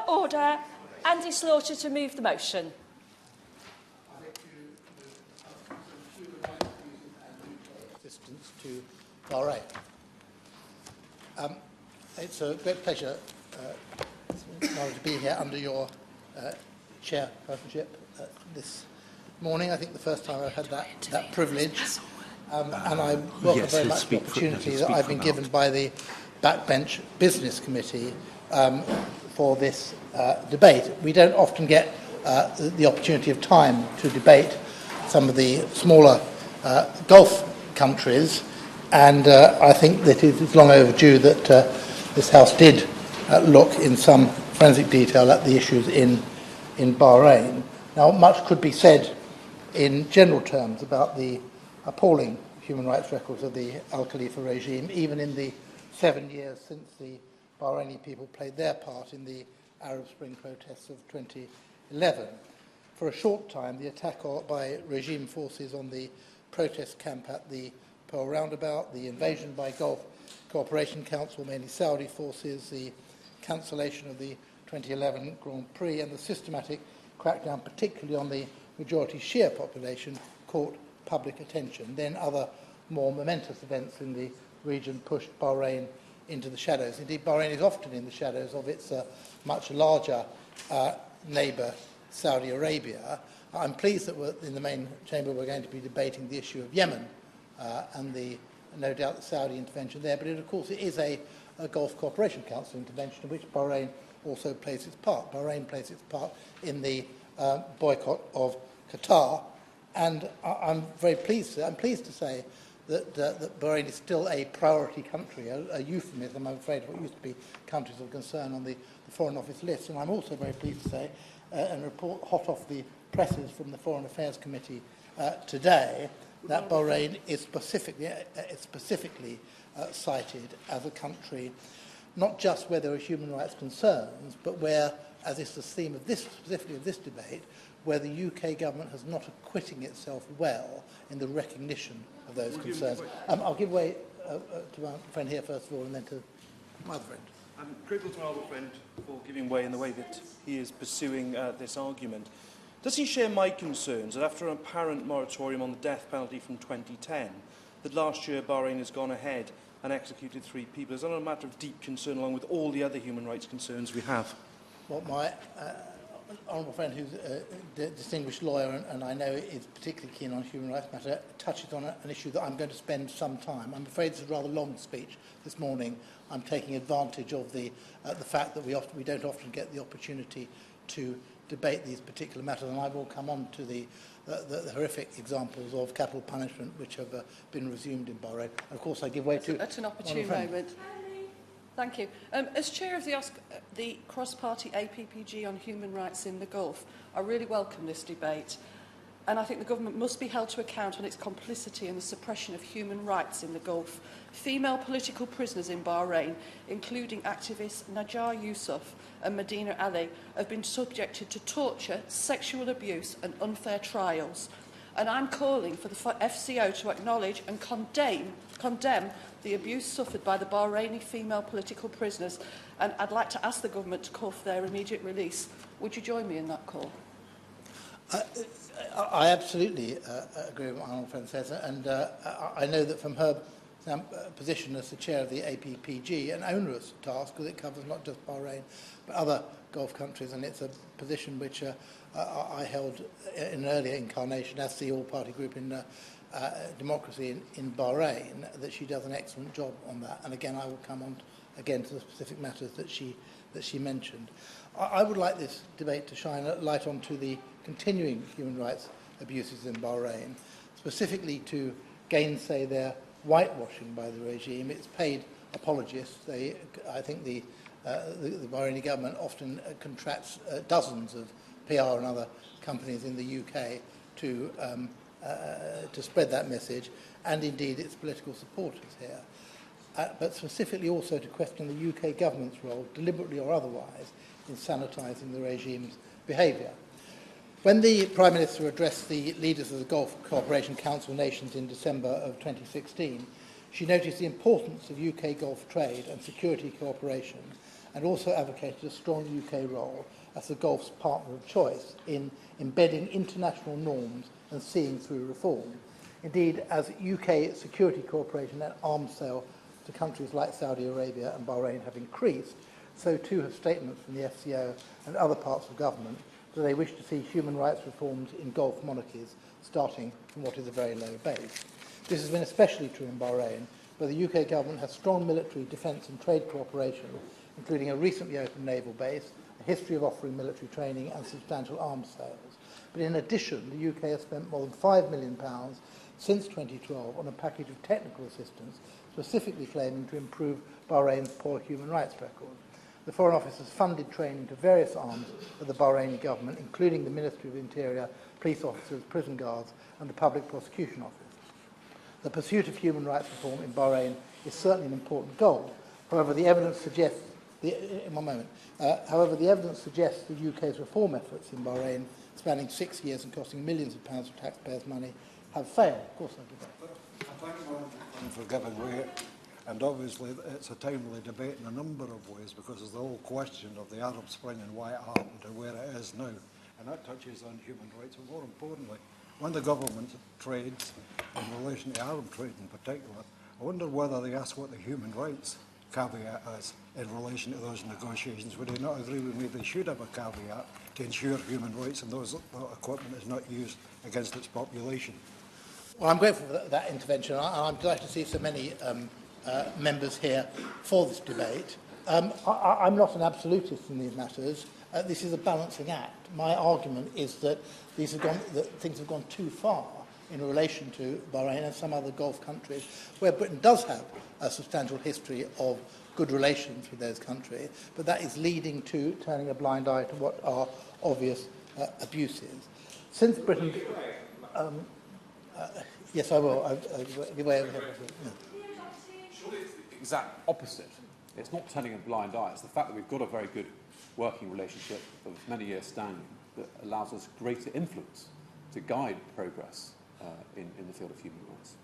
Order. Andy Slaughter to move the motion. Assistance to Bahrain. It's a great pleasure to be here under your chairpersonship this morning. I think the first time I've had that privilege. And I welcome very much the opportunity that I've been given by the Backbench Business Committee for this debate. We don't often get the opportunity of time to debate some of the smaller Gulf countries, and I think that it is long overdue that this House did look in some forensic detail at the issues in Bahrain. Now, much could be said in general terms about the appalling human rights records of the Al Khalifa regime, even in the 7 years since the Bahraini people played their part in the Arab Spring protests of 2011. For a short time, the attack by regime forces on the protest camp at the Pearl Roundabout, the invasion by Gulf Cooperation Council, mainly Saudi forces, the cancellation of the 2011 Grand Prix, and the systematic crackdown, particularly on the majority Shia population, caught public attention. Then other more momentous events in the region pushed Bahrain into the shadows. Indeed, Bahrain is often in the shadows of its much larger neighbour, Saudi Arabia. I'm pleased that in the main chamber we're going to be debating the issue of Yemen and no doubt the Saudi intervention there, but of course it is a Gulf Cooperation Council intervention in which Bahrain also plays its part. Bahrain plays its part in the boycott of Qatar, and I'm pleased to say that Bahrain is still a priority country, a euphemism, I'm afraid, of what used to be countries of concern on the Foreign Office list. And I'm also very pleased to say, and report hot off the presses from the Foreign Affairs Committee today, that Bahrain is specifically cited as a country, not just where there are human rights concerns, but where, as is the theme of specifically of this debate, where the UK government has not acquitting itself well in the recognition of those concerns. I'll give way to my friend here first of all, and then to my other friend. I'm grateful to my other friend for giving way in the way that he is pursuing this argument. Does he share my concerns that after an apparent moratorium on the death penalty from 2010, that last year Bahrain has gone ahead and executed 3 people? Is that a matter of deep concern along with all the other human rights concerns we have? Well, my honourable friend, who's a distinguished lawyer and I know is particularly keen on human rights matter, touches on an issue that I'm going to spend some time. I'm afraid this is a rather long speech this morning. I'm taking advantage of the fact that we don't often get the opportunity to debate these particular matters, and I will come on to the horrific examples of capital punishment which have been resumed in Bahrain. And of course, I give way to... That's an opportune moment. Thank you. As chair of the cross-party APPG on human rights in the Gulf, I really welcome this debate, and I think the government must be held to account on its complicity in the suppression of human rights in the Gulf. Female political prisoners in Bahrain, including activists Najjar Yusuf and Medina Ali, have been subjected to torture, sexual abuse and unfair trials. And I'm calling for the FCO to acknowledge and condemn the abuse suffered by the Bahraini female political prisoners, and I'd like to ask the government to call for their immediate release. Would you join me in that call? I absolutely agree with what my friend says, and I know that from her position as the chair of the APPG, an onerous task, because it covers not just Bahrain but other Gulf countries, and it's a position which I held in an earlier incarnation as the all-party group in democracy in Bahrain, that she does an excellent job on that. And again, I will come on again to the specific matters that she mentioned. I would like this debate to shine a light onto the continuing human rights abuses in Bahrain, specifically to gainsay their whitewashing by the regime. It's paid apologists. I think the Bahraini government often contracts dozens of PR and other companies in the UK to spread that message, and indeed its political supporters here. But specifically also to question the UK government's role, deliberately or otherwise, in sanitising the regime's behaviour. When the Prime Minister addressed the leaders of the Gulf Cooperation Council nations in December of 2016, she noticed the importance of UK Gulf trade and security cooperation and also advocated a strong UK role as the Gulf's partner of choice in embedding international norms and seeing through reform. Indeed, as UK security cooperation and arms sale to countries like Saudi Arabia and Bahrain have increased, so too have statements from the FCO and other parts of government that they wish to see human rights reforms in Gulf monarchies starting from what is a very low base. This has been especially true in Bahrain, where the UK government has strong military, defence and trade cooperation, including a recently opened naval base, a history of offering military training and substantial arms sales. But in addition, the UK has spent more than £5 million since 2012 on a package of technical assistance specifically claiming to improve Bahrain's poor human rights record. The Foreign Office has funded training to various arms of the Bahraini government, including the Ministry of Interior, police officers, prison guards and the Public Prosecution Office. The pursuit of human rights reform in Bahrain is certainly an important goal. However, the evidence suggests the UK's reform efforts in Bahrain, spanning 6 years and costing millions of pounds of taxpayers' money, have failed. Of course, I do. Thank you for giving way. And obviously, it's a timely debate in a number of ways because there's the whole question of the Arab Spring and why it happened and where it is now. And that touches on human rights. But more importantly, when the government trades in relation to Arab trade in particular, I wonder whether they ask what the human rights caveat is in relation to those negotiations. Would they not agree with me they should have a caveat to ensure human rights and that equipment is not used against its population? Well, I'm grateful for that intervention, and I'm delighted to see so many members here for this debate. I'm not an absolutist in these matters. This is a balancing act. My argument is that things have gone too far in relation to Bahrain and some other Gulf countries, where Britain does have a substantial history of good relations with those countries, but that is leading to turning a blind eye to what are obvious abuses. Since Britain... yes, I will. I'll give way over here. Yeah. Surely it's the exact opposite. It's not turning a blind eye. It's the fact that we've got a very good working relationship of many years standing that allows us greater influence to guide progress in the field of human rights.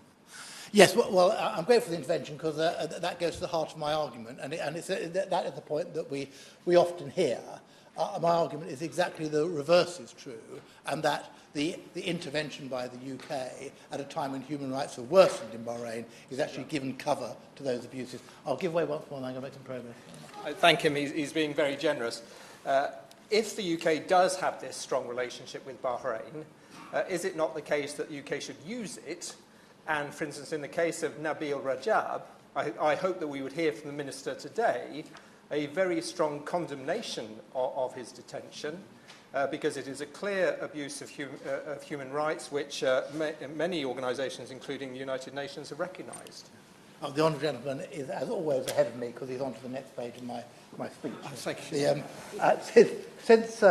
Yes, well, I'm grateful for the intervention because that goes to the heart of my argument, and that is the point that we often hear. My argument is exactly the reverse is true, and that the intervention by the UK at a time when human rights are worsened in Bahrain is actually given cover to those abuses. I'll give way once more and I'm going to make some progress. I thank him. He's being very generous. If the UK does have this strong relationship with Bahrain, is it not the case that the UK should use it? And, for instance, in the case of Nabil Rajab, I hope that we would hear from the Minister today a very strong condemnation of his detention, because it is a clear abuse of human rights, which many organisations, including the United Nations, have recognised. The honourable gentleman is, as always, ahead of me because he's on to the next page of my speech. Thank you. Since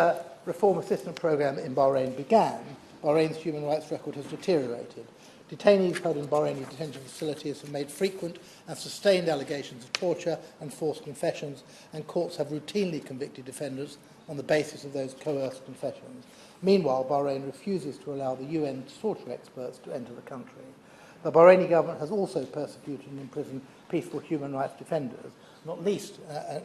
Reform Assistance Programme in Bahrain began, Bahrain's human rights record has deteriorated. Detainees held in Bahraini detention facilities have made frequent and sustained allegations of torture and forced confessions, and courts have routinely convicted offenders on the basis of those coerced confessions. Meanwhile, Bahrain refuses to allow the UN torture experts to enter the country. The Bahraini government has also persecuted and imprisoned peaceful human rights defenders, not least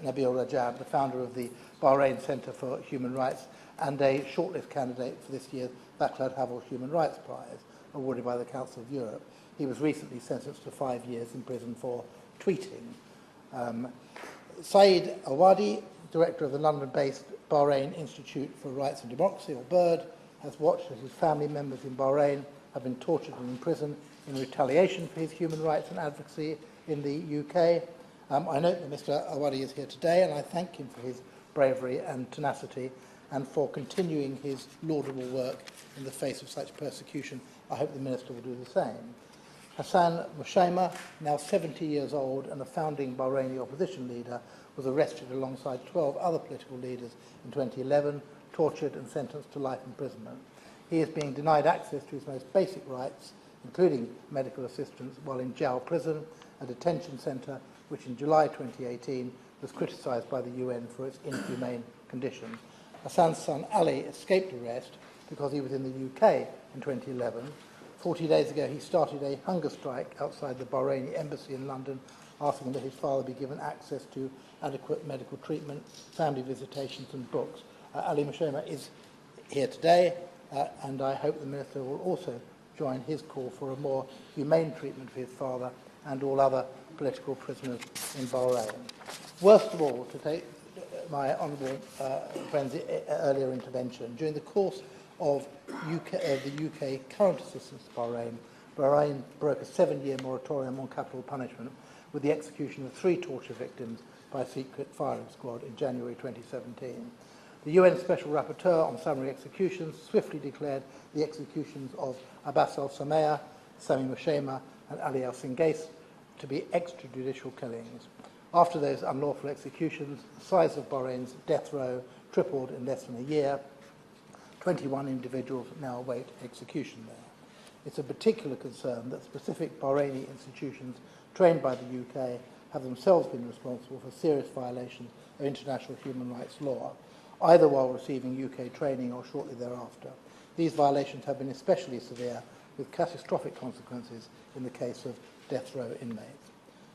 Nabil Rajab, the founder of the Bahrain Centre for Human Rights and a shortlist candidate for this year's Václav Havel Human Rights Prize, awarded by the Council of Europe. He was recently sentenced to 5 years in prison for tweeting. Saeed Awadi, director of the London-based Bahrain Institute for Rights and Democracy, or BIRD, has watched as his family members in Bahrain have been tortured and imprisoned in retaliation for his human rights and advocacy in the UK. I note that Mr. Awadi is here today, and I thank him for his bravery and tenacity and for continuing his laudable work in the face of such persecution. I hope the Minister will do the same. Hassan Mushaima, now 70 years old and a founding Bahraini opposition leader, was arrested alongside 12 other political leaders in 2011, tortured and sentenced to life imprisonment. He is being denied access to his most basic rights, including medical assistance, while in Jal prison, a detention centre which in July 2018 was criticised by the UN for its inhumane conditions. Hassan's son Ali escaped arrest because he was in the UK in 2011. 40 days ago, he started a hunger strike outside the Bahraini embassy in London asking that his father be given access to adequate medical treatment, family visitations and books. Ali Mashema is here today, and I hope the Minister will also join his call for a more humane treatment for his father and all other political prisoners in Bahrain. Worst of all, to take my honourable friend's earlier intervention, during the course of the UK current assistance to Bahrain, Bahrain broke a 7-year moratorium on capital punishment with the execution of 3 torture victims by a secret firing squad in January 2017. The UN Special Rapporteur on Summary Executions swiftly declared the executions of Abbas al-Samaya, Sami Mashema and Ali al-Singais to be extrajudicial killings. After those unlawful executions, the size of Bahrain's death row tripled in less than a year. 21 individuals now await execution there. It's a particular concern that specific Bahraini institutions trained by the UK have themselves been responsible for serious violations of international human rights law, either while receiving UK training or shortly thereafter. These violations have been especially severe, with catastrophic consequences in the case of death row inmates.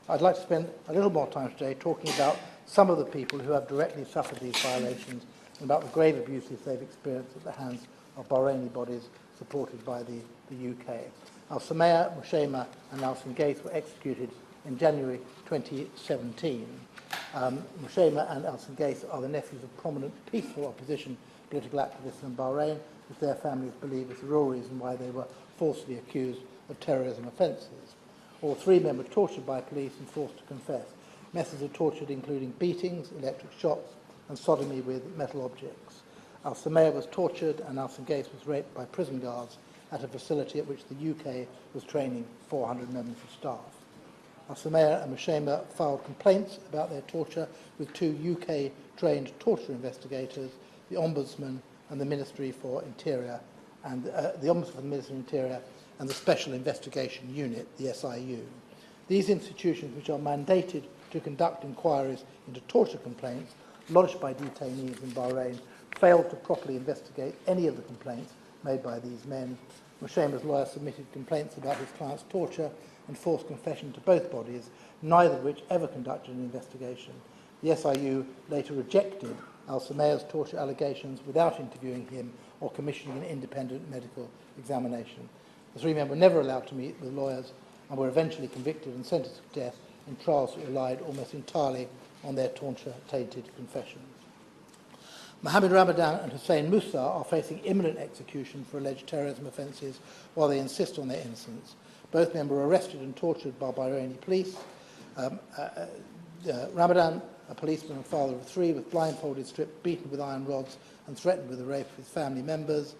I'd like to spend a little more time today talking about some of the people who have directly suffered these violations and about the grave abuses they've experienced at the hands of Bahraini bodies supported by the UK. Al-Samaya, Mashema and Al-Singais were executed in January 2017. Mashema and Al-Singais are the nephews of prominent peaceful opposition political activists in Bahrain, which their families believe is the real reason why they were falsely accused of terrorism offences. All 3 men were tortured by police and forced to confess. Methods of torture including beatings, electric shocks and sodomy with metal objects. Al-Samaya was tortured and Al-Singais was raped by prison guards at a facility at which the UK was training 400 members of staff. Al-Samaya and Mashema filed complaints about their torture with 2 UK-trained torture investigators, the Ombudsman and the Ministry for Interior, and the Ombudsman for the Ministry of Interior and the Special Investigation Unit, the SIU. These institutions, which are mandated to conduct inquiries into torture complaints lodged by detainees in Bahrain, failed to properly investigate any of the complaints made by these men. Mashema's lawyer submitted complaints about his client's torture and forced confession to both bodies, neither of which ever conducted an investigation. The SIU later rejected Al-Samaya's torture allegations without interviewing him or commissioning an independent medical examination. The 3 men were never allowed to meet with lawyers and were eventually convicted and sentenced to death in trials that relied almost entirely on their torture-tainted confessions. Mohammed Ramadan and Hussein Musa are facing imminent execution for alleged terrorism offences while they insist on their innocence. Both men were arrested and tortured by Bahraini police. Ramadan, a policeman and father of 3, was blindfolded, stripped, beaten with iron rods and threatened with the rape of his family members.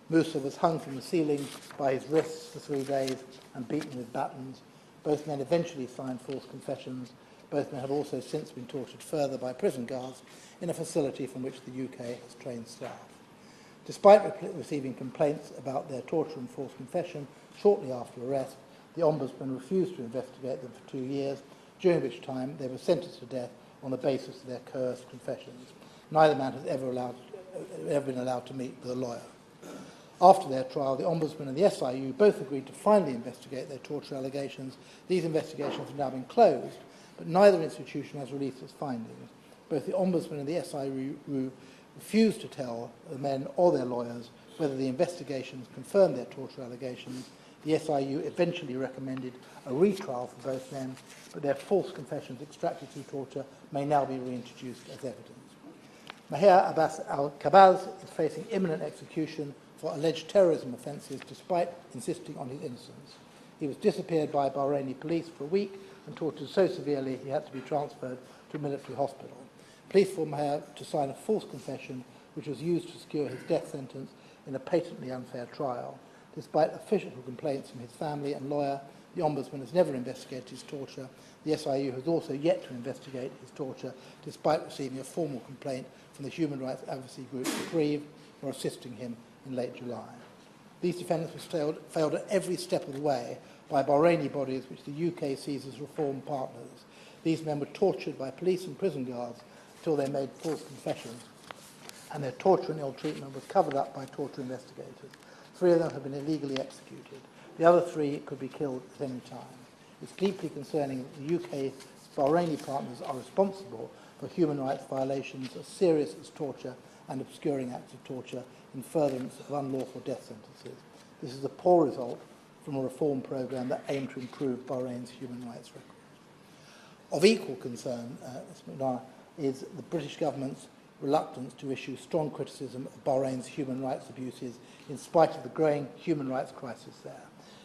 Musa was hung from the ceiling by his wrists for 3 days and beaten with batons. Both men eventually signed false confessions. Both men have also since been tortured further by prison guards in a facility from which the UK has trained staff. Despite receiving complaints about their torture and false confession shortly after arrest, the Ombudsman refused to investigate them for 2 years, during which time they were sentenced to death on the basis of their coerced confessions. Neither man has ever been allowed to meet with a lawyer. After their trial, the Ombudsman and the SIU both agreed to finally investigate their torture allegations. These investigations have now been closed, but neither institution has released its findings. Both the Ombudsman and the SIU refused to tell the men or their lawyers whether the investigations confirmed their torture allegations. The SIU eventually recommended a retrial for both men, but their false confessions extracted through torture may now be reintroduced as evidence. Maher Abbas al-Kabaz is facing imminent execution for alleged terrorism offences despite insisting on his innocence. He was disappeared by Bahraini police for a week and tortured so severely he had to be transferred to a military hospital. Police forced Maher to sign a false confession which was used to secure his death sentence in a patently unfair trial. Despite official complaints from his family and lawyer, the Ombudsman has never investigated his torture. The SIU has also yet to investigate his torture, despite receiving a formal complaint from the human rights advocacy group Reprieve for assisting him in late July. These defendants were failed at every step of the way by Bahraini bodies which the UK sees as reform partners. These men were tortured by police and prison guards until they made false confessions, and their torture and ill treatment was covered up by torture investigators. 3 of them have been illegally executed. The other 3 could be killed at any time. It's deeply concerning that the UK Bahraini partners are responsible for human rights violations as serious as torture and obscuring acts of torture in furtherance of unlawful death sentences. This is a poor result from a reform programme that aimed to improve Bahrain's human rights record. Of equal concern, Ms McDonough, is the British government's reluctance to issue strong criticism of Bahrain's human rights abuses in spite of the growing human rights crisis there.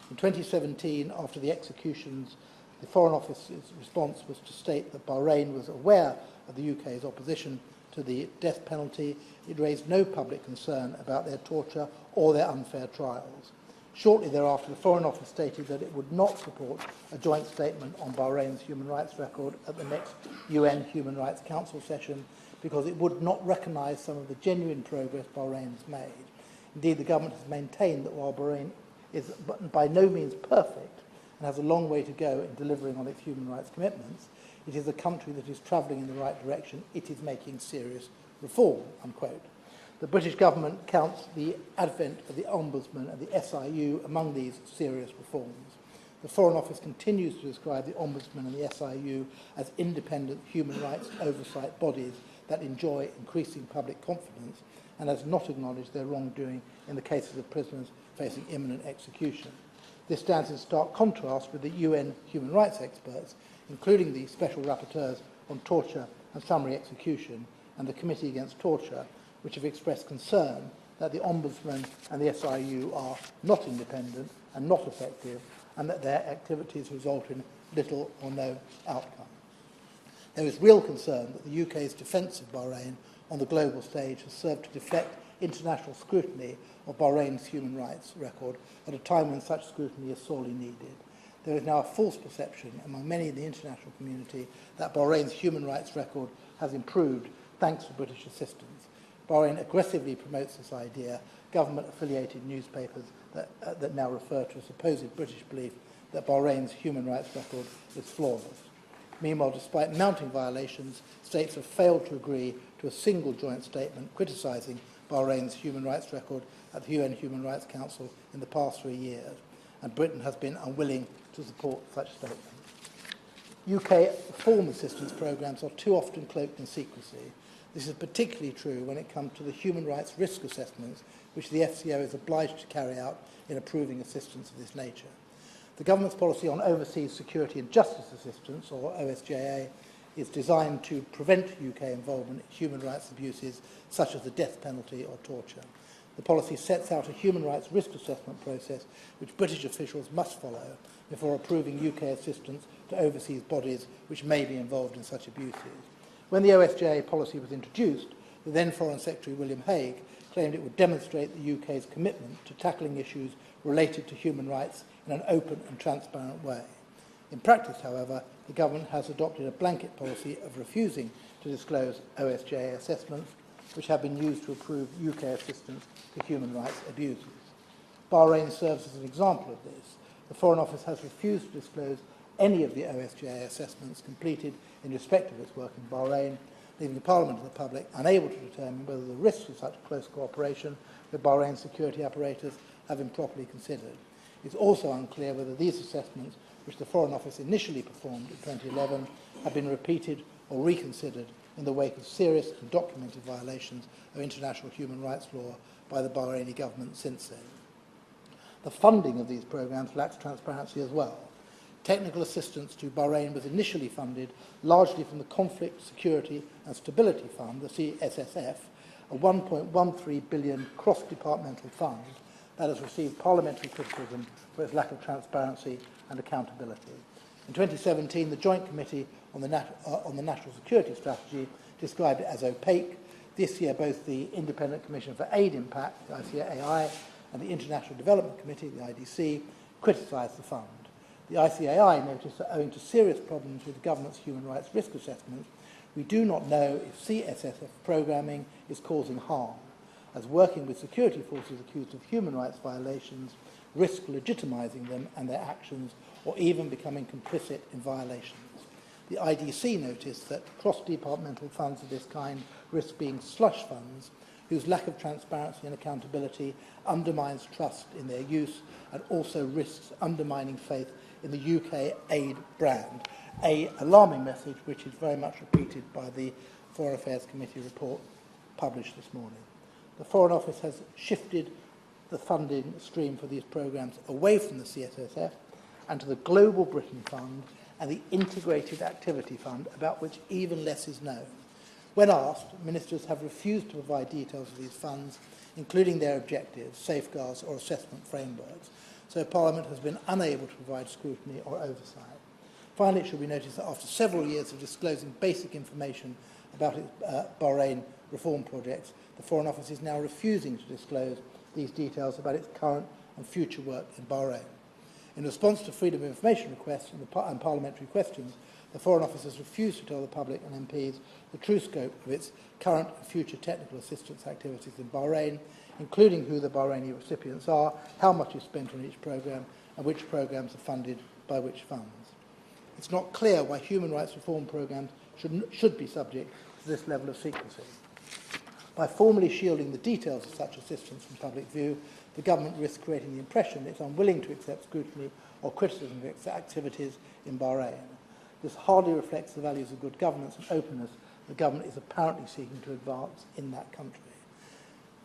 In 2017, after the executions, the Foreign Office's response was to state that Bahrain was aware of the UK's opposition to the death penalty. It raised no public concern about their torture or their unfair trials. Shortly thereafter, the Foreign Office stated that it would not support a joint statement on Bahrain's human rights record at the next UN Human Rights Council session because it would not recognise some of the genuine progress Bahrain has made. Indeed, the government has maintained that while Bahrain is by no means perfect and has a long way to go in delivering on its human rights commitments, it is a country that is travelling in the right direction. It is making serious reform, unquote. The British government counts the advent of the Ombudsman and the SIU among these serious reforms. The Foreign Office continues to describe the Ombudsman and the SIU as independent human rights oversight bodies that enjoy increasing public confidence and has not acknowledged their wrongdoing in the cases of prisoners facing imminent execution. This stands in stark contrast with the UN human rights experts, including the Special Rapporteurs on Torture and Summary Execution and the Committee Against Torture, which have expressed concern that the Ombudsman and the SIU are not independent and not effective, and that their activities result in little or no outcome. There is real concern that the UK's defence of Bahrain on the global stage has served to deflect international scrutiny of Bahrain's human rights record at a time when such scrutiny is sorely needed. There is now a false perception among many in the international community that Bahrain's human rights record has improved thanks to British assistance. Bahrain aggressively promotes this idea. Government-affiliated newspapers that now refer to a supposed British belief that Bahrain's human rights record is flawless. Meanwhile, despite mounting violations, states have failed to agree to a single joint statement criticising Bahrain's human rights record at the UN Human Rights Council in the past 3 years, and Britain has been unwilling to support such statements. UK reform assistance programmes are too often cloaked in secrecy. This is particularly true when it comes to the human rights risk assessments which the FCO is obliged to carry out in approving assistance of this nature. The government's policy on overseas security and justice assistance, or OSJA, is designed to prevent UK involvement in human rights abuses such as the death penalty or torture. The policy sets out a human rights risk assessment process which British officials must follow before approving UK assistance to overseas bodies which may be involved in such abuses. When the OSJA policy was introduced, the then Foreign Secretary William Hague claimed it would demonstrate the UK's commitment to tackling issues related to human rights in an open and transparent way. In practice, however, the government has adopted a blanket policy of refusing to disclose OSJA assessments which have been used to approve UK assistance to human rights abuses. Bahrain serves as an example of this. The Foreign Office has refused to disclose any of the OSJA assessments completed in respect of its work in Bahrain, leaving Parliament and the public unable to determine whether the risks of such close cooperation with Bahrain's security apparatus have been properly considered. It's also unclear whether these assessments, which the Foreign Office initially performed in 2011, have been repeated or reconsidered in the wake of serious and documented violations of international human rights law by the Bahraini government since then. The funding of these programmes lacks transparency as well. Technical assistance to Bahrain was initially funded largely from the Conflict, Security and Stability Fund, the CSSF, a £1.13 billion cross-departmental fund that has received parliamentary criticism for its lack of transparency and accountability. In 2017, the Joint Committee on the National Security Strategy described it as opaque. This year, both the Independent Commission for Aid Impact, the ICAI, and the International Development Committee, the IDC, criticised the fund. The ICAI noticed that owing to serious problems with the government's human rights risk assessment, we do not know if CSSF programming is causing harm, as working with security forces accused of human rights violations risk legitimising them and their actions, or even becoming complicit in violations. The IDC noticed that cross-departmental funds of this kind risk being slush funds, whose lack of transparency and accountability undermines trust in their use and also risks undermining faith in the UK aid brand an alarming message which is very much repeated by the Foreign Affairs Committee report published this morning. The Foreign Office has shifted the funding stream for these programmes away from the CSSF and to the Global Britain Fund and the Integrated Activity Fund, about which even less is known. When asked, ministers have refused to provide details of these funds, including their objectives, safeguards or assessment frameworks, so Parliament has been unable to provide scrutiny or oversight. Finally, it should be noticed that after several years of disclosing basic information about its Bahrain reform projects, the Foreign Office is now refusing to disclose these details about its current and future work in Bahrain. In response to freedom of information requests and parliamentary questions, the Foreign Office has refused to tell the public and MPs the true scope of its current and future technical assistance activities in Bahrain, including who the Bahraini recipients are, how much is spent on each programme, and which programmes are funded by which funds. It's not clear why human rights reform programmes should be subject to this level of secrecy. By formally shielding the details of such assistance from public view, the government risks creating the impression that it's unwilling to accept scrutiny or criticism of its activities in Bahrain. This hardly reflects the values of good governance and openness the government is apparently seeking to advance in that country.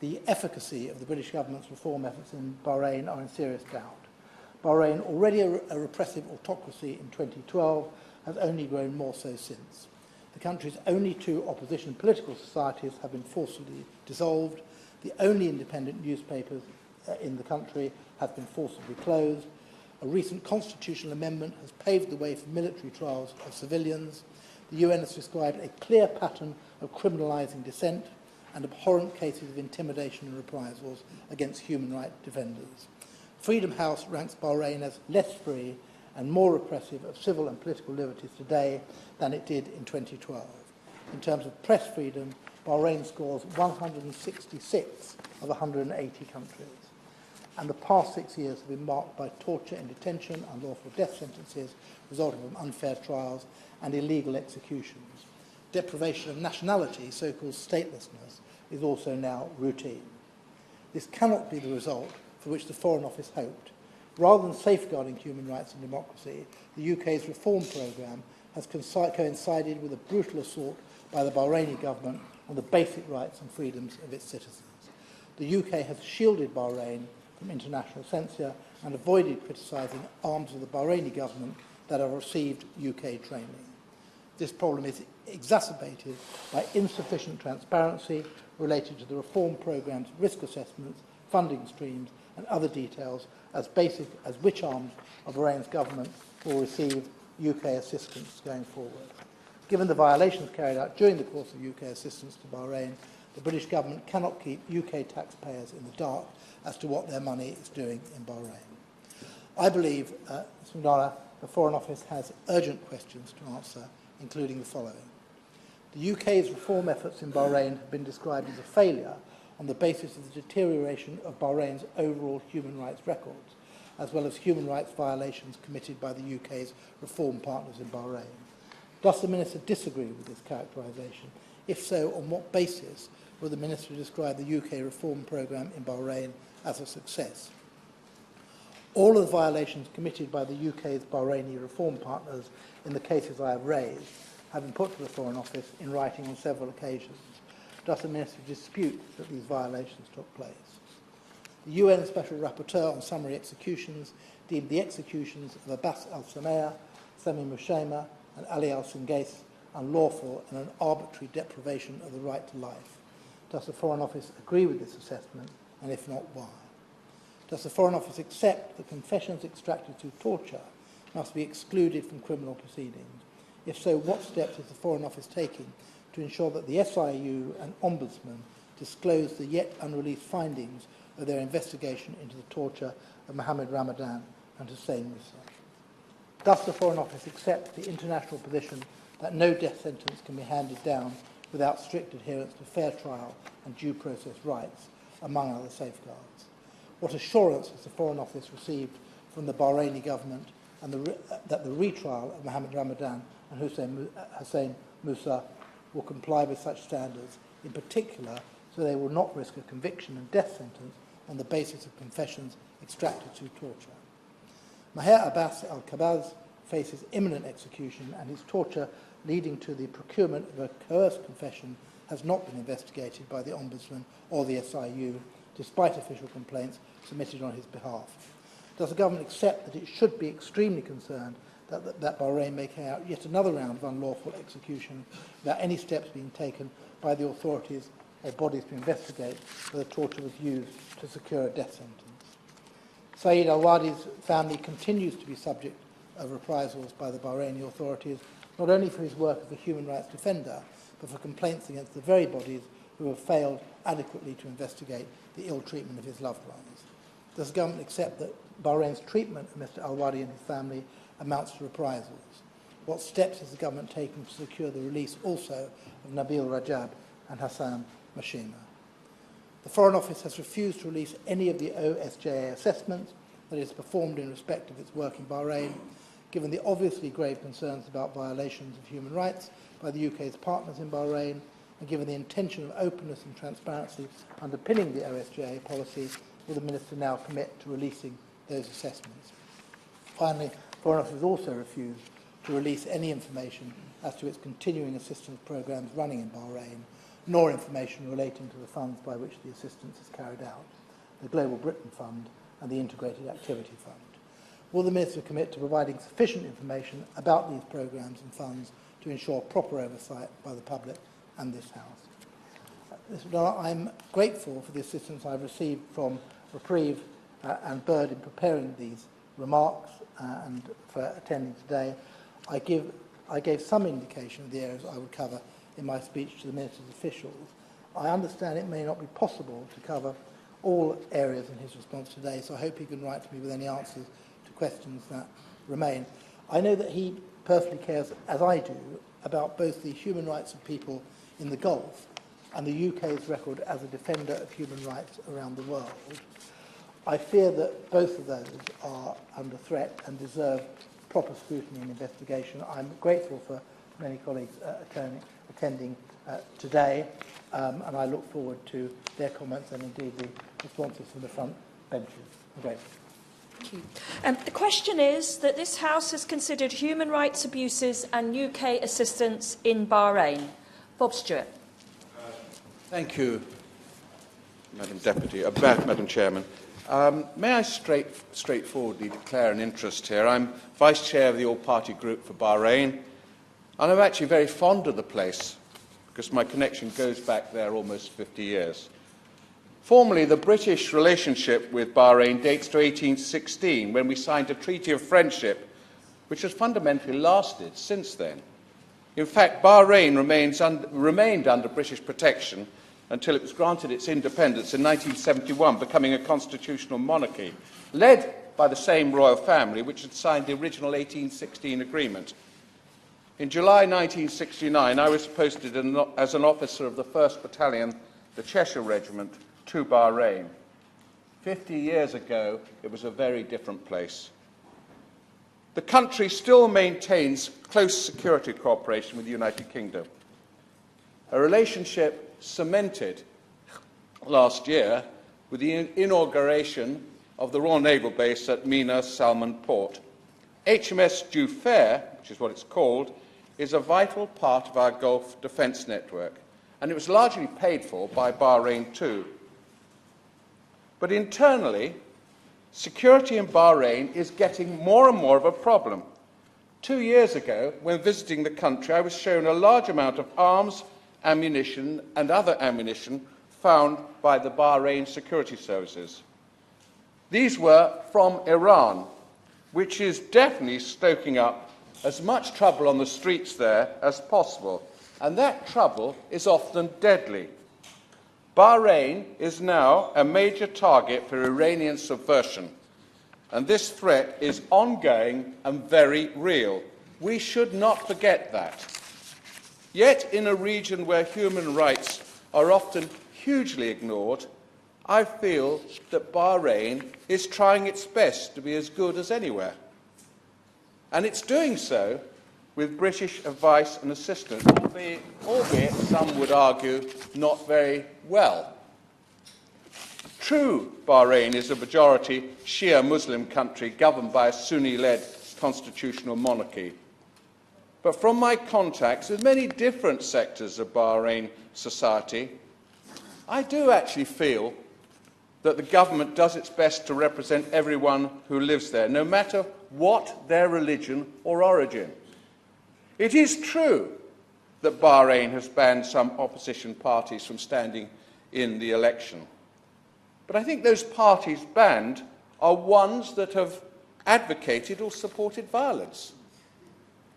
The efficacy of the British government's reform efforts in Bahrain are in serious doubt. Bahrain, already a repressive autocracy in 2012, has only grown more so since. The country's only two opposition political societies have been forcibly dissolved. The only independent newspapers in the country have been forcibly closed. A recent constitutional amendment has paved the way for military trials of civilians. The UN has described a clear pattern of criminalising dissent and abhorrent cases of intimidation and reprisals against human rights defenders. Freedom House ranks Bahrain as less free and more repressive of civil and political liberties today than it did in 2012. In terms of press freedom, Bahrain scores 166 of 180 countries. And the past 6 years have been marked by torture in detention, unlawful death sentences resulting from unfair trials, and illegal executions. Deprivation of nationality, so-called statelessness, is also now routine. This cannot be the result for which the Foreign Office hoped. Rather than safeguarding human rights and democracy, the UK's reform programme has coincided with a brutal assault by the Bahraini government on the basic rights and freedoms of its citizens. The UK has shielded Bahrain from international censure and avoided criticising arms of the Bahraini government that have received UK training. This problem is exacerbated by insufficient transparency related to the reform programme's risk assessments, funding streams and other details as basic as which arms of Bahrain's government will receive UK assistance going forward. Given the violations carried out during the course of UK assistance to Bahrain, the British government cannot keep UK taxpayers in the dark as to what their money is doing in Bahrain. I believe, Mr. Mdara, the Foreign Office has urgent questions to answer, including the following. The UK's reform efforts in Bahrain have been described as a failure on the basis of the deterioration of Bahrain's overall human rights records, as well as human rights violations committed by the UK's reform partners in Bahrain. Does the Minister disagree with this characterisation? If so, on what basis will the Minister describe the UK reform programme in Bahrain as a success? All of the violations committed by the UK's Bahraini reform partners in the cases I have raised have been put to the Foreign Office in writing on several occasions. Does the Minister dispute that these violations took place? The UN Special Rapporteur on Summary Executions deemed the executions of Abbas al-Samaya, Sami Mushayma and Ali al-Singais unlawful and an arbitrary deprivation of the right to life. Does the Foreign Office agree with this assessment, and if not, why? Does the Foreign Office accept that confessions extracted through torture must be excluded from criminal proceedings? If so, what steps is the Foreign Office taking to ensure that the SIU and Ombudsman disclose the yet unreleased findings of their investigation into the torture of Mohammed Ramadan and Hussein Musa? Does the Foreign Office accept the international position that no death sentence can be handed down without strict adherence to fair trial and due process rights, among other safeguards? What assurance has the Foreign Office received from the Bahraini government and that the retrial of Mohammed Ramadan and Hussein Musa will comply with such standards, in particular so they will not risk a conviction and death sentence on the basis of confessions extracted through torture? Maher Abbas al-Kabaz, faces imminent execution, and his torture leading to the procurement of a coerced confession has not been investigated by the Ombudsman or the SIU, despite official complaints submitted on his behalf. Does the government accept that it should be extremely concerned that Bahrain may carry out yet another round of unlawful execution without any steps being taken by the authorities or bodies to investigate whether torture was used to secure a death sentence? Saeed al-Wadi's family continues to be subject of reprisals by the Bahraini authorities, not only for his work as a human rights defender, but for complaints against the very bodies who have failed adequately to investigate the ill treatment of his loved ones. Does the government accept that Bahrain's treatment of Mr al-Wadi and his family amounts to reprisals? What steps is the government taking to secure the release also of Nabil Rajab and Hassan Mashima? The Foreign Office has refused to release any of the OSJA assessments that it has performed in respect of its work in Bahrain, given the obviously grave concerns about violations of human rights by the UK's partners in Bahrain, and given the intention of openness and transparency underpinning the OSJA policy, will the Minister now commit to releasing those assessments? Finally, Foreign Office has also refused to release any information as to its continuing assistance programmes running in Bahrain, nor information relating to the funds by which the assistance is carried out, the Global Britain Fund and the Integrated Activity Fund. Will the Minister commit to providing sufficient information about these programmes and funds to ensure proper oversight by the public and this House? I'm grateful for the assistance I've received from Reprieve and Bird in preparing these remarks and for attending today. I gave some indication of the areas I would cover in my speech to the Minister's officials. I understand it may not be possible to cover all areas in his response today, so I hope he can write to me with any answers to questions that remain. I know that he personally cares, as I do, about both the human rights of people in the Gulf and the UK's record as a defender of human rights around the world. I fear that both of those are under threat and deserve proper scrutiny and investigation. I'm grateful for many colleagues attending today, and I look forward to their comments and indeed the responses from the front benches. I'm grateful. Thank you. The question is that this House has considered human rights abuses and UK assistance in Bahrain. Bob Stewart. Thank you, Madam Chairman. May I straightforwardly declare an interest here? I'm Vice Chair of the All-Party Group for Bahrain, and I'm actually very fond of the place because my connection goes back there almost 50 years. Formally, the British relationship with Bahrain dates to 1816, when we signed a treaty of friendship, which has fundamentally lasted since then. In fact, Bahrain remained under British protection until it was granted its independence in 1971, becoming a constitutional monarchy, led by the same royal family which had signed the original 1816 agreement. In July 1969, I was posted as an officer of the 1st Battalion, the Cheshire Regiment, to Bahrain. 50 years ago, it was a very different place. The country still maintains close security cooperation with the United Kingdom, a relationship cemented last year with the inauguration of the Royal Naval Base at Mina Salman Port. HMS Jufair, which is what it's called, is a vital part of our Gulf defence network, and it was largely paid for by Bahrain too. But internally, security in Bahrain is getting more and more of a problem. 2 years ago, when visiting the country, I was shown a large amount of arms, ammunition and other ammunition found by the Bahrain security services. These were from Iran, which is definitely stoking up as much trouble on the streets there as possible, and that trouble is often deadly. Bahrain is now a major target for Iranian subversion, and this threat is ongoing and very real. We should not forget that. Yet, in a region where human rights are often hugely ignored, I feel that Bahrain is trying its best to be as good as anywhere. And it's doing so with British advice and assistance, albeit some would argue not very well. True, Bahrain is a majority Shia Muslim country governed by a Sunni-led constitutional monarchy. But from my contacts with many different sectors of Bahrain society, I do actually feel that the government does its best to represent everyone who lives there, no matter what their religion or origin. It is true that Bahrain has banned some opposition parties from standing in the election. But I think those parties banned are ones that have advocated or supported violence.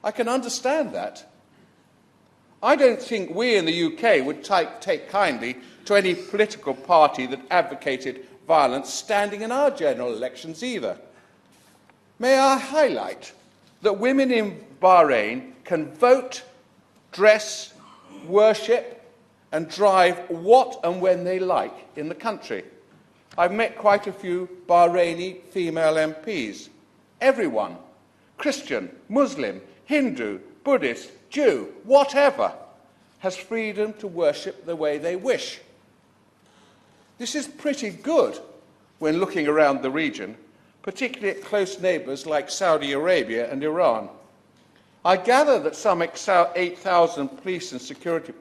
I can understand that. I don't think we in the UK would take kindly to any political party that advocated violence standing in our general elections either. May I highlight that women in Bahrain can vote, dress, worship and drive what and when they like in the country. I've met quite a few Bahraini female MPs. Everyone, Christian, Muslim, Hindu, Buddhist, Jew, whatever, has freedom to worship the way they wish. This is pretty good when looking around the region, particularly at close neighbours like Saudi Arabia and Iran. I gather that some 8,000 police and security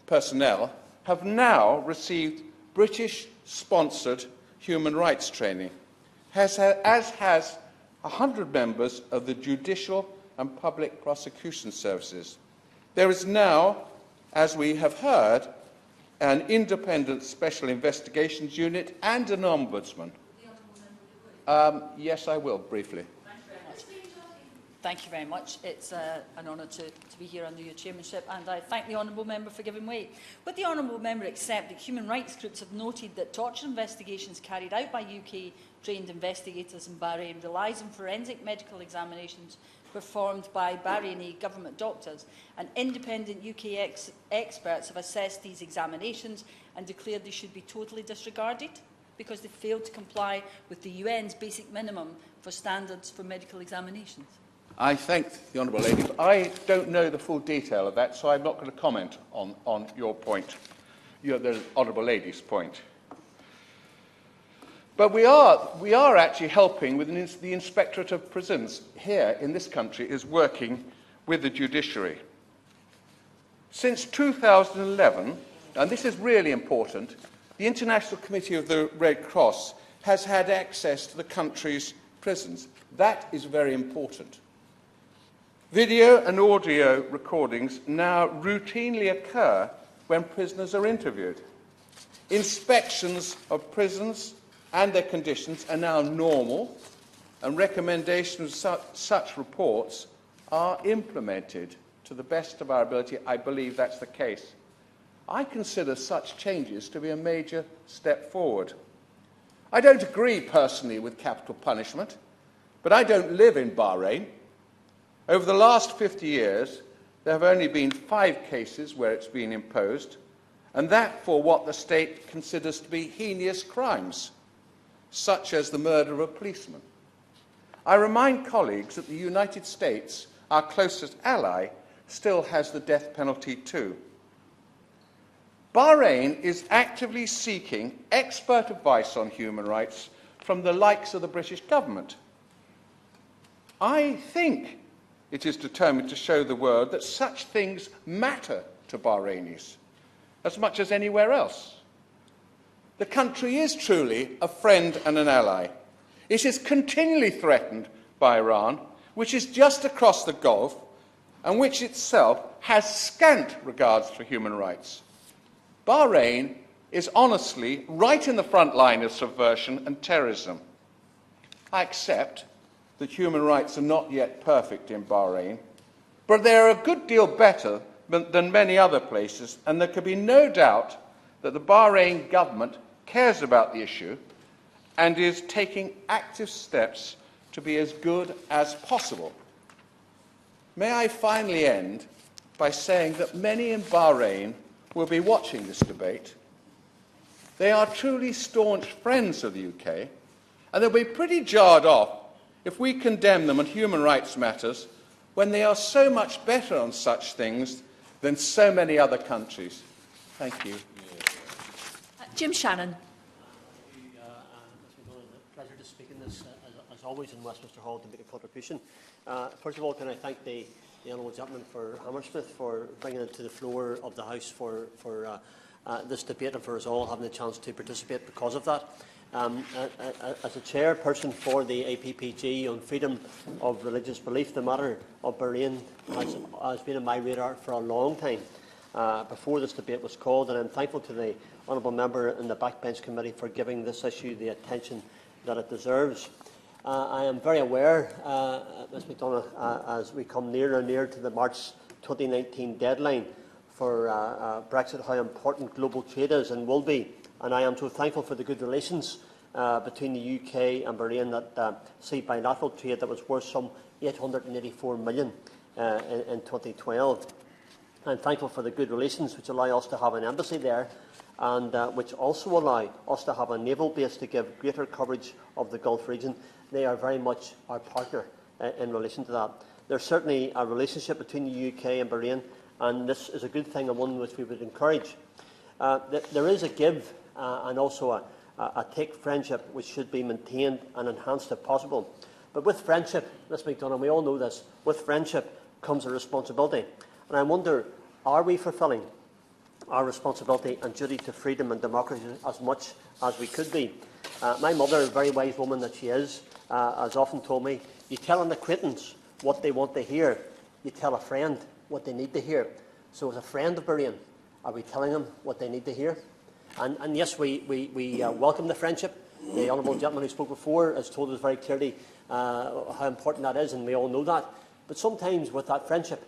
personnel have now received British-sponsored human rights training, as has 100 members of the Judicial and Public Prosecution Services. There is now, as we have heard, an independent special investigations unit and an ombudsman. Yes, I will, briefly. Thank you very much. It's an honour to be here under your chairmanship, and I thank the honourable member for giving way. Would the honourable member accept that human rights groups have noted that torture investigations carried out by UK-trained investigators in Bahrain relies on forensic medical examinations performed by Bahraini government doctors, and independent UK experts have assessed these examinations and declared they should be totally disregarded because they failed to comply with the UN's basic minimum for standards for medical examinations? I thank the Honourable Lady. I don't know the full detail of that, so I'm not going to comment on your point, the Honourable Lady's point. But we are actually helping with the Inspectorate of Prisons here in this country is working with the judiciary. Since 2011, and this is really important, the International Committee of the Red Cross has had access to the country's prisons. That is very important. Video and audio recordings now routinely occur when prisoners are interviewed. Inspections of prisons and their conditions are now normal, and recommendations of such reports are implemented to the best of our ability. I believe that's the case. I consider such changes to be a major step forward. I don't agree personally with capital punishment, but I don't live in Bahrain. Over the last 50 years, there have only been 5 cases where it's been imposed, and that for what the state considers to be heinous crimes, such as the murder of a policeman. I remind colleagues that the United States, our closest ally, still has the death penalty too. Bahrain is actively seeking expert advice on human rights from the likes of the British government. I think it is determined to show the world that such things matter to Bahrainis as much as anywhere else. The country is truly a friend and an ally. It is continually threatened by Iran, which is just across the Gulf and which itself has scant regards for human rights. Bahrain is honestly right in the front line of subversion and terrorism. I accept that human rights are not yet perfect in Bahrain, but they are a good deal better than many other places, and there can be no doubt that the Bahrain government cares about the issue and is taking active steps to be as good as possible. May I finally end by saying that many in Bahrain will be watching this debate. They are truly staunch friends of the UK, and they'll be pretty jarred off if we condemn them on human rights matters when they are so much better on such things than so many other countries. Thank you. Jim Shannon. It's a pleasure to speak in this as as always, in Westminster Hall to make a contribution. First of all, can I thank the honourable gentleman for Hammersmith for bringing it to the floor of the House for this debate and for us all having the chance to participate because of that. As a chairperson for the APPG on freedom of religious belief, the matter of Bahrain has been on my radar for a long time before this debate was called, and I'm thankful to the honourable member in the Backbench Committee for giving this issue the attention that it deserves. I am very aware, Ms McDonagh, as we come nearer and nearer to the March 2019 deadline for Brexit, how important global trade is and will be. And I am so thankful for the good relations between the UK and Bahrain that see bilateral trade that was worth some $884 million in 2012. I'm thankful for the good relations which allow us to have an embassy there and which also allow us to have a naval base to give greater coverage of the Gulf region. They are very much our partner in relation to that. There's certainly a relationship between the UK and Bahrain, and this is a good thing and one which we would encourage. There is a give and also a take friendship which should be maintained and enhanced if possible. But with friendship, Ms McDonagh, we all know this, with friendship comes a responsibility. And I wonder, are we fulfilling our responsibility and duty to freedom and democracy as much as we could be? My mother, a very wise woman that she is, has often told me, you tell an acquaintance what they want to hear, you tell a friend what they need to hear. So as a friend of Bahrain, are we telling them what they need to hear? And yes, we welcome the friendship. The honourable gentleman who spoke before has told us very clearly how important that is, and we all know that. But sometimes with that friendship,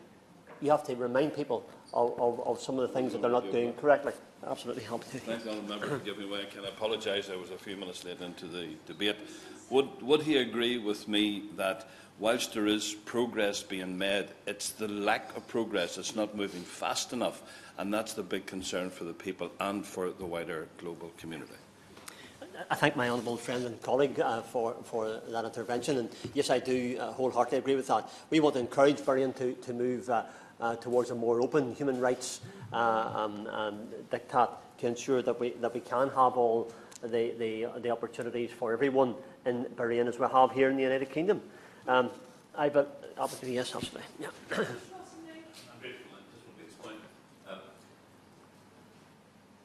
you have to remind people of some of the things that they're not doing correctly. Absolutely help. Thanks, Honourable Member, for giving way. Can I apologise? I was a few minutes late into the debate. Would he agree with me that whilst there is progress being made, it's the lack of progress that's not moving fast enough, and that's the big concern for the people and for the wider global community? I thank my honourable friend and colleague for that intervention, and yes, I do wholeheartedly agree with that. We want to encourage Bahrain to move towards a more open human rights diktat to ensure that we can have all the opportunities for everyone in Bahrain as we have here in the United Kingdom. Obviously, yes, absolutely. Yeah.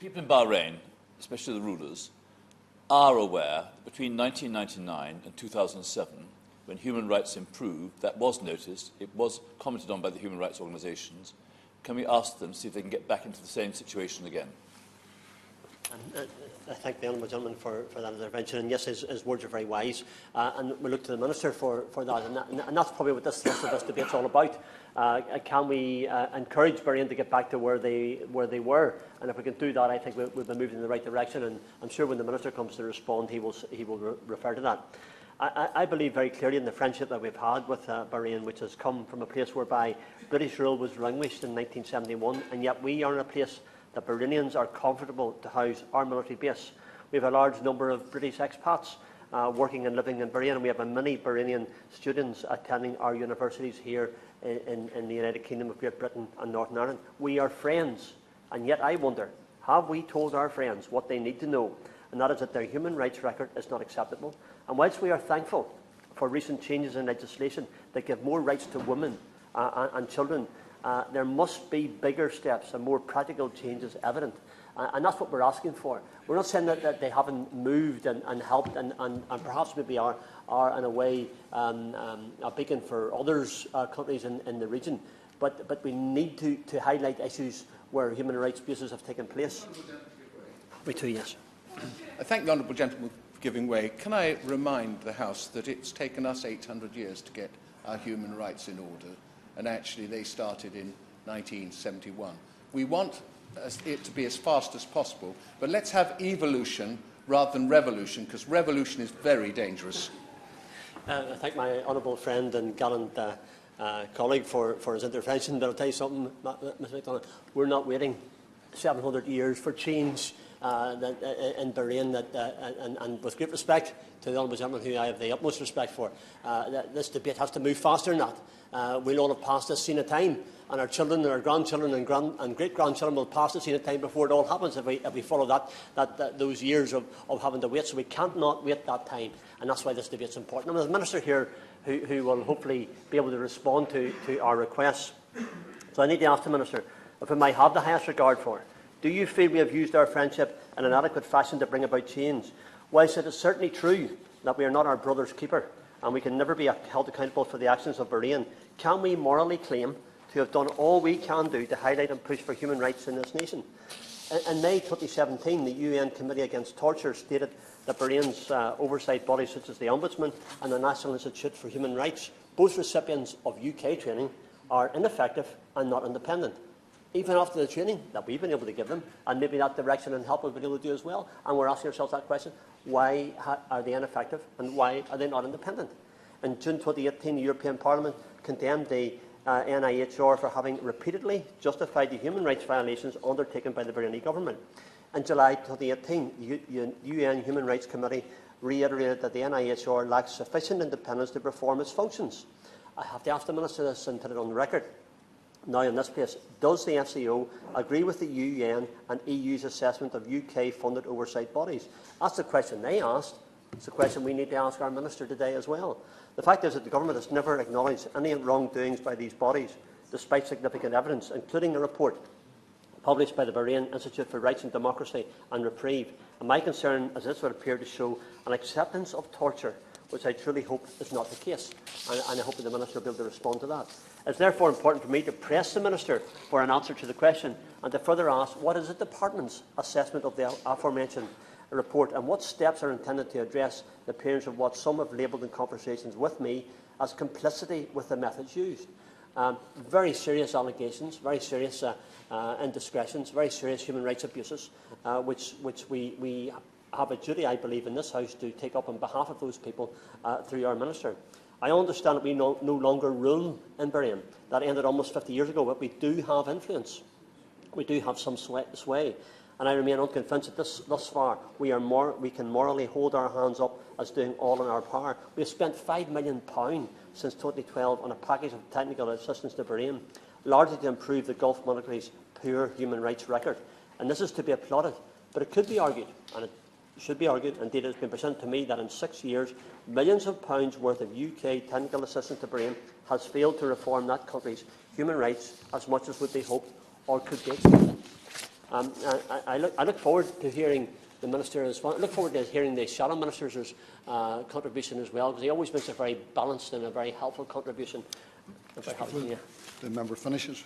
People in Bahrain, especially the rulers, are aware between 1999 and 2007, when human rights improved, that was noticed, it was commented on by the human rights organisations. Can we ask them, see if they can get back into the same situation again? I thank the honourable gentleman for that intervention, and yes, his words are very wise, and we look to the Minister for that, and that's probably what this debate is all about. Can we encourage Bahrain to get back to where they were? And if we can do that, I think we've been moving in the right direction, and I'm sure when the Minister comes to respond, he will refer to that. I believe very clearly in the friendship that we've had with Bahrain, which has come from a place whereby British rule was relinquished in 1971, and yet we are in a place that Bahrainians are comfortable to house our military base. We have a large number of British expats working and living in Bahrain, and we have many Bahrainian students attending our universities here in the United Kingdom of Great Britain and Northern Ireland. We are friends, and yet I wonder, have we told our friends what they need to know? And that is that their human rights record is not acceptable. And whilst we are thankful for recent changes in legislation that give more rights to women and children, there must be bigger steps and more practical changes evident. And that's what we're asking for. We're not saying that they haven't moved and helped and perhaps maybe are in a way a beacon for others, countries in the region. But we need to highlight issues where human rights abuses have taken place. Me too, yes. I thank the honourable gentleman for giving way. Can I remind the House that it's taken us 800 years to get our human rights in order, and actually they started in 1971. We want it to be as fast as possible, but let's have evolution rather than revolution, because revolution is very dangerous. I thank my honourable friend and gallant colleague for his intervention, but I'll tell you something, Ms McDonagh, we're not waiting 700 years for change in Bahrain, and with great respect to the honourable gentleman who I have the utmost respect for, this debate has to move faster than that. we'll all have passed this scene of time, and our children, and our grandchildren, and great-grandchildren will pass the scene of time before it all happens if we follow those years of having to wait. So we can't not wait that time, and that's why this debate is important. And there's a minister here who will hopefully be able to respond to our requests. So I need to ask the minister, if I might have the highest regard for, do you feel we have used our friendship in an adequate fashion to bring about change? Whilst it is certainly true that we are not our brother's keeper, and we can never be held accountable for the actions of Bahrain, can we morally claim to have done all we can do to highlight and push for human rights in this nation? In May 2017, the UN Committee Against Torture stated that Bahrain's oversight bodies such as the Ombudsman and the National Institute for Human Rights, both recipients of UK training, are ineffective and not independent. Even after the training that we've been able to give them, and maybe that direction and help we've been able to do as well, and we're asking ourselves that question, why are they ineffective and why are they not independent? In June 2018, the European Parliament condemned the NIHR for having repeatedly justified the human rights violations undertaken by the Bahraini government. In July 2018, the UN Human Rights Committee reiterated that the NIHR lacks sufficient independence to perform its functions. I have to ask the Minister this and put it on the record. Now, in this place, does the FCO agree with the UN and EU's assessment of UK-funded oversight bodies? That's the question they asked. It's a question we need to ask our Minister today as well. The fact is that the government has never acknowledged any wrongdoings by these bodies, despite significant evidence, including a report published by the Bahrain Institute for Rights and Democracy and Reprieve. And my concern is this would appear to show an acceptance of torture, which I truly hope is not the case. And I hope that the Minister will be able to respond to that. It's therefore important for me to press the Minister for an answer to the question and to further ask what is the Department's assessment of the aforementioned report and what steps are intended to address the appearance of what some have labelled in conversations with me as complicity with the methods used. Very serious allegations, very serious indiscretions, very serious human rights abuses, which we have a duty, I believe, in this House to take up on behalf of those people through our Minister. I understand that we no longer rule in Bahrain. That ended almost 50 years ago, but we do have influence. We do have some sway. And I remain unconvinced that thus far we can morally hold our hands up as doing all in our power. We have spent £5 million since 2012 on a package of technical assistance to Bahrain, largely to improve the Gulf monarchy's poor human rights record. And this is to be applauded. But it could be argued, and it should be argued, indeed it has been presented to me, that in 6 years, millions of pounds worth of UK technical assistance to Bahrain has failed to reform that country's human rights as much as would be hoped or could be expected. I look forward to hearing the Minister respond. I look forward to hearing the Shadow Minister's contribution as well, because he always makes a very balanced and a very helpful contribution. The member finishes.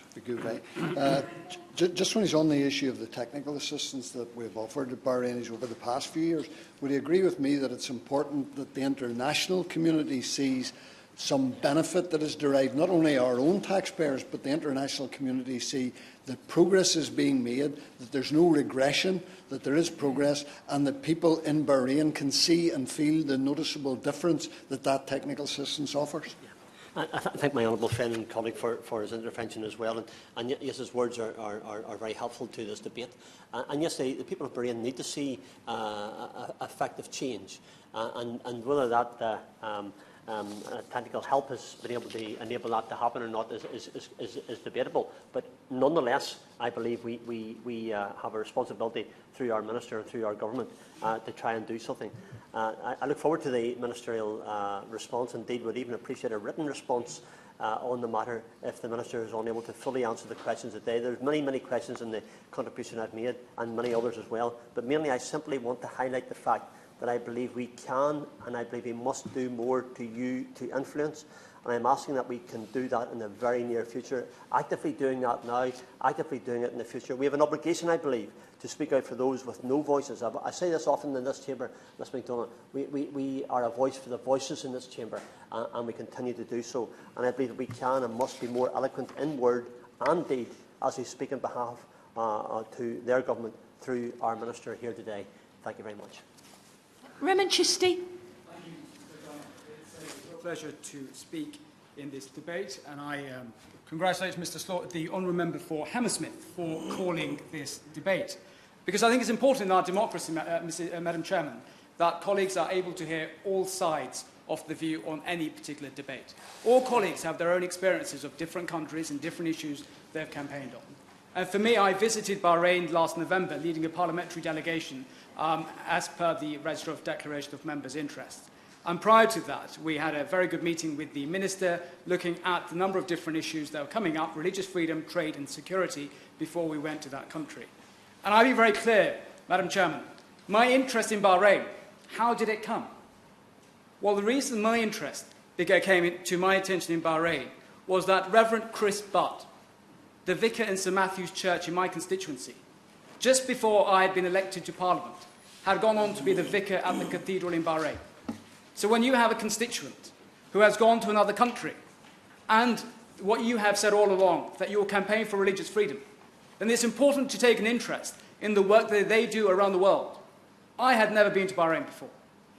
Just when he's on the issue of the technical assistance that we've offered to Bahrainis over the past few years, would he agree with me that it's important that the international community sees some benefit that is derived, not only our own taxpayers, but the international community see that progress is being made, that there's no regression, that there is progress, and that people in Bahrain can see and feel the noticeable difference that that technical assistance offers? I thank my honourable friend and colleague for his intervention as well. And yes, his words are very helpful to this debate. And yes, the people of Bahrain need to see effective change. And whether that technical help has been able to enable that to happen or not is debatable. But nonetheless, I believe we have a responsibility through our Minister and through our government to try and do something. I look forward to the ministerial response. Indeed, would even appreciate a written response on the matter if the Minister is unable to fully answer the questions today. There's many questions in the contribution I've made, and many others as well. But mainly, I simply want to highlight the fact that I believe we can and I believe we must do more to influence. And I'm asking that we can do that in the very near future, actively doing that now, actively doing it in the future. We have an obligation, I believe, to speak out for those with no voices. I say this often in this chamber, Ms MacDonald. We are a voice for the voices in this chamber, and we continue to do so. And I believe that we can and must be more eloquent in word and deed as we speak on behalf to their government through our Minister here today. Thank you very much. Raymond Chisty. It's a pleasure to speak in this debate, and I congratulate the honourable member for Hammersmith for calling this debate, because I think it's important in our democracy, Madam Chairman, that colleagues are able to hear all sides of the view on any particular debate. All colleagues have their own experiences of different countries and different issues they've campaigned on. And for me, I visited Bahrain last November, leading a parliamentary delegation as per the Register of Declaration of Members' Interests. And prior to that, we had a very good meeting with the Minister looking at the number of different issues that were coming up, religious freedom, trade and security, before we went to that country. And I'll be very clear, Madam Chairman, my interest in Bahrain, how did it come? Well, the reason my interest came to my attention in Bahrain was that Reverend Chris Butt, the vicar in St Matthew's Church in my constituency, just before I had been elected to Parliament, had gone on to be the vicar at the cathedral in Bahrain. So when you have a constituent who has gone to another country, and what you have said all along, that you will campaign for religious freedom, then it's important to take an interest in the work that they do around the world. I had never been to Bahrain before.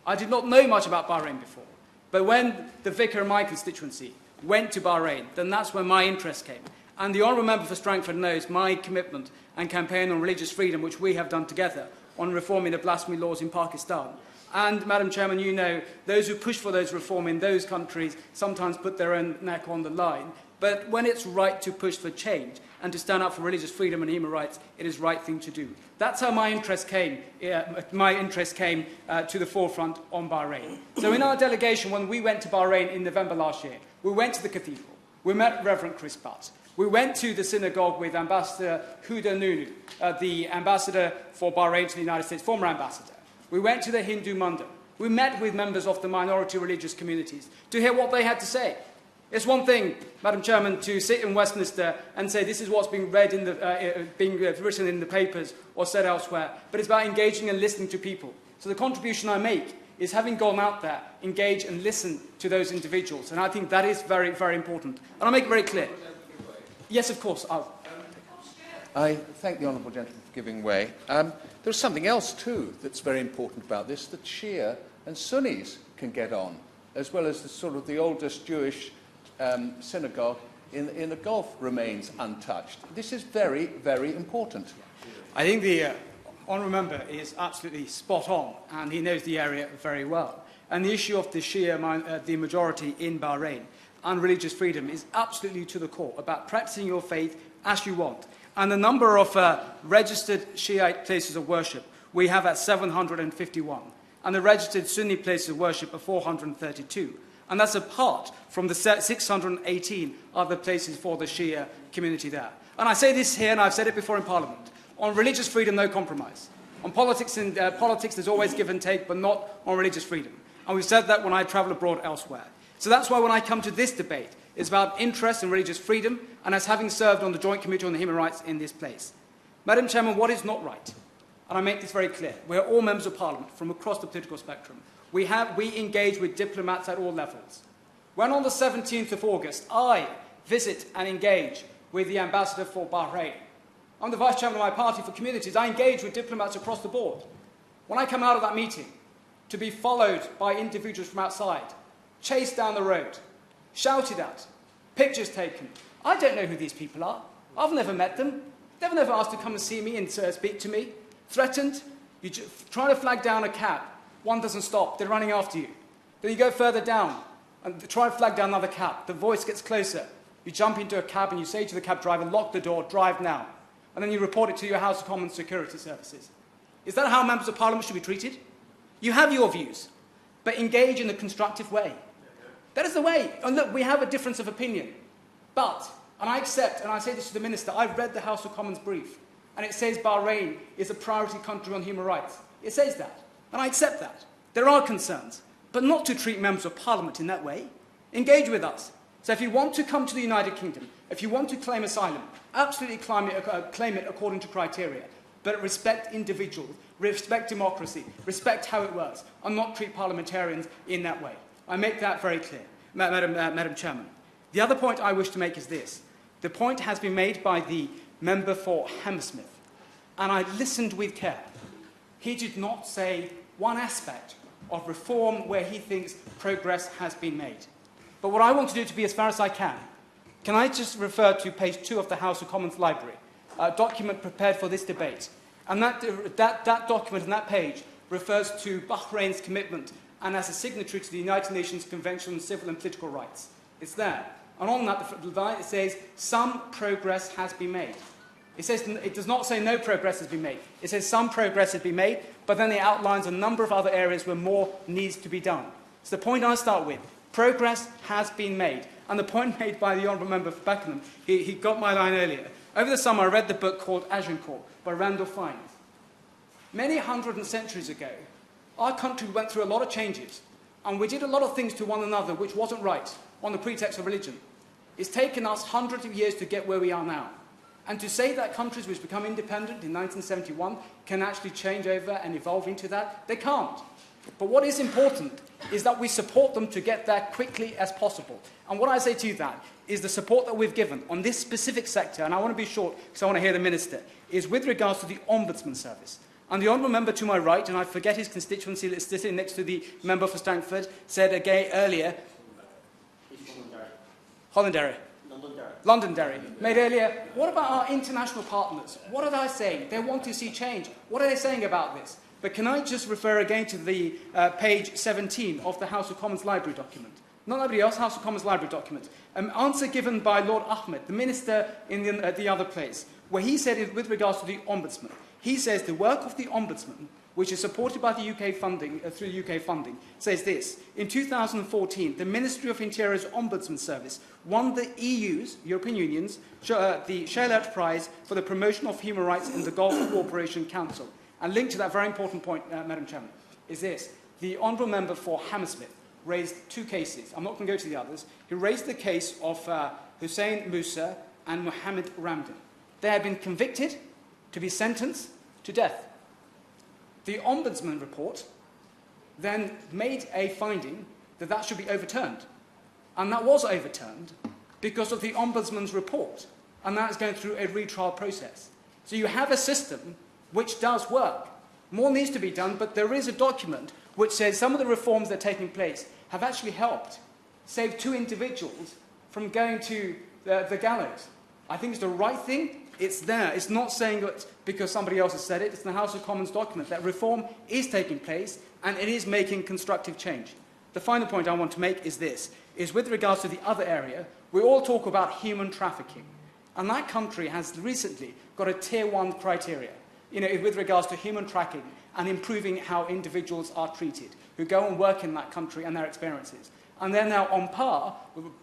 I did not know much about Bahrain before. But when the vicar in my constituency went to Bahrain, then that's when my interest came. And the Honourable Member for Strangford knows my commitment and campaign on religious freedom, which we have done together on reforming the blasphemy laws in Pakistan. And, Madam Chairman, you know, those who push for those reform in those countries sometimes put their own neck on the line. But when it's right to push for change and to stand up for religious freedom and human rights, it is the right thing to do. That's how my interest came to the forefront on Bahrain. So in our delegation, when we went to Bahrain in November last year, we went to the cathedral. We met Reverend Chris Butt. We went to the synagogue with Ambassador Huda Nunu, the ambassador for Bahrain to the United States, former ambassador. We went to the Hindu Mandir. We met with members of the minority religious communities to hear what they had to say. It's one thing, Madam Chairman, to sit in Westminster and say this is what's being read in the, being written in the papers or said elsewhere, but it's about engaging and listening to people. So the contribution I make is having gone out there, engage and listen to those individuals, and I think that is very, very important. And I'll make it very clear. Yes, of course. I thank the honourable gentleman for giving way. There's something else, too, that's very important about this, that Shia and Sunnis can get on, as well as the sort of the oldest Jewish synagogue in the Gulf remains untouched. This is very, very important. I think the honourable member is absolutely spot on, and he knows the area very well. And the issue of the Shia, the majority in Bahrain, and religious freedom is absolutely to the core, about practicing your faith as you want. And the number of registered Shiite places of worship we have at 751, and the registered Sunni places of worship are 432. And that's apart from the 618 other places for the Shia community there. And I say this here, and I've said it before in Parliament. On religious freedom, no compromise. On politics, there's always give and take, but not on religious freedom. And we've said that when I travel abroad elsewhere. So that's why when I come to this debate, it's about interest in religious freedom, and as having served on the Joint Committee on the Human Rights in this place. Madam Chairman, what is not right? And I make this very clear. We're all members of Parliament from across the political spectrum. We engage with diplomats at all levels. When on the 17th of August, I visit and engage with the ambassador for Bahrain, I'm the vice chairman of my party for communities. I engage with diplomats across the board. When I come out of that meeting, to be followed by individuals from outside, chased down the road, shouted at, pictures taken. I don't know who these people are. I've never met them. They've never asked to come and see me and speak to me. Threatened. You're trying to flag down a cab. One doesn't stop. They're running after you. Then you go further down and try and flag down another cab. The voice gets closer. You jump into a cab and you say to the cab driver, lock the door, drive now. And then you report it to your House of Commons Security Services. Is that how members of Parliament should be treated? You have your views, but engage in a constructive way. That is the way. And look, we have a difference of opinion. But, and I accept, and I say this to the Minister, I've read the House of Commons brief, and it says Bahrain is a priority country on human rights. It says that, and I accept that. There are concerns, but not to treat members of Parliament in that way. Engage with us. So if you want to come to the United Kingdom, if you want to claim asylum, absolutely claim it according to criteria, but respect individuals, respect democracy, respect how it works, and not treat parliamentarians in that way. I make that very clear, Madam Chairman. The other point I wish to make is this. The point has been made by the member for Hammersmith, and I listened with care. He did not say one aspect of reform where he thinks progress has been made. But what I want to do to be as fair as I can I just refer to page 2 of the House of Commons Library, a document prepared for this debate. And that document and that page refers to Bahrain's commitment and as a signatory to the United Nations Convention on Civil and Political Rights. It's there. And on that, it says some progress has been made. It does not say no progress has been made. It says some progress has been made, but then it outlines a number of other areas where more needs to be done. So the point I start with, progress has been made. And the point made by the Honourable Member for Beckenham, he got my line earlier. Over the summer, I read the book called Agincourt by Randall Fiennes. Many hundreds and centuries ago, our country went through a lot of changes, and we did a lot of things to one another which wasn't right on the pretext of religion. It's taken us hundreds of years to get where we are now. And to say that countries which become independent in 1971 can actually change over and evolve into that, they can't. But what is important is that we support them to get there quickly as possible. And what I say to you that is the support that we've given on this specific sector, and I want to be short because I want to hear the Minister, is with regards to the Ombudsman Service. And the Honourable Member to my right, and I forget his constituency that's sitting next to the Member for Stankford, said again earlier... Hollandary. Londonderry. Made earlier, what about our international partners? What are they saying? They want to see change. What are they saying about this? But can I just refer again to the page 17 of the House of Commons Library document? Not nobody else, House of Commons Library document. An answer given by Lord Ahmed, the Minister in the other place, where he said with regards to the Ombudsman, he says the work of the Ombudsman, which is supported by the UK funding, through UK funding, says this. In 2014, the Ministry of Interior's Ombudsman Service won the EU's, European Union's, the Shellert Prize for the promotion of human rights in the Gulf Cooperation Council. And linked to that very important point, Madam Chairman, is this. The Honourable Member for Hammersmith raised two cases. I'm not going to go to the others. He raised the case of Hussein Musa and Mohammed Ramdan. They had been convicted to be sentenced to death. The Ombudsman report then made a finding that that should be overturned. And that was overturned because of the Ombudsman's report. And that is going through a retrial process. So you have a system which does work. More needs to be done, but there is a document which says some of the reforms that are taking place have actually helped save 2 individuals from going to the gallows. I think it's the right thing. It's there. It's not saying that because somebody else has said it. It's in the House of Commons document that reform is taking place and it is making constructive change. The final point I want to make is this, is with regards to the other area, we all talk about human trafficking. And that country has recently got a Tier 1 criteria, with regards to human trafficking and improving how individuals are treated, who go and work in that country and their experiences. And they're now on par,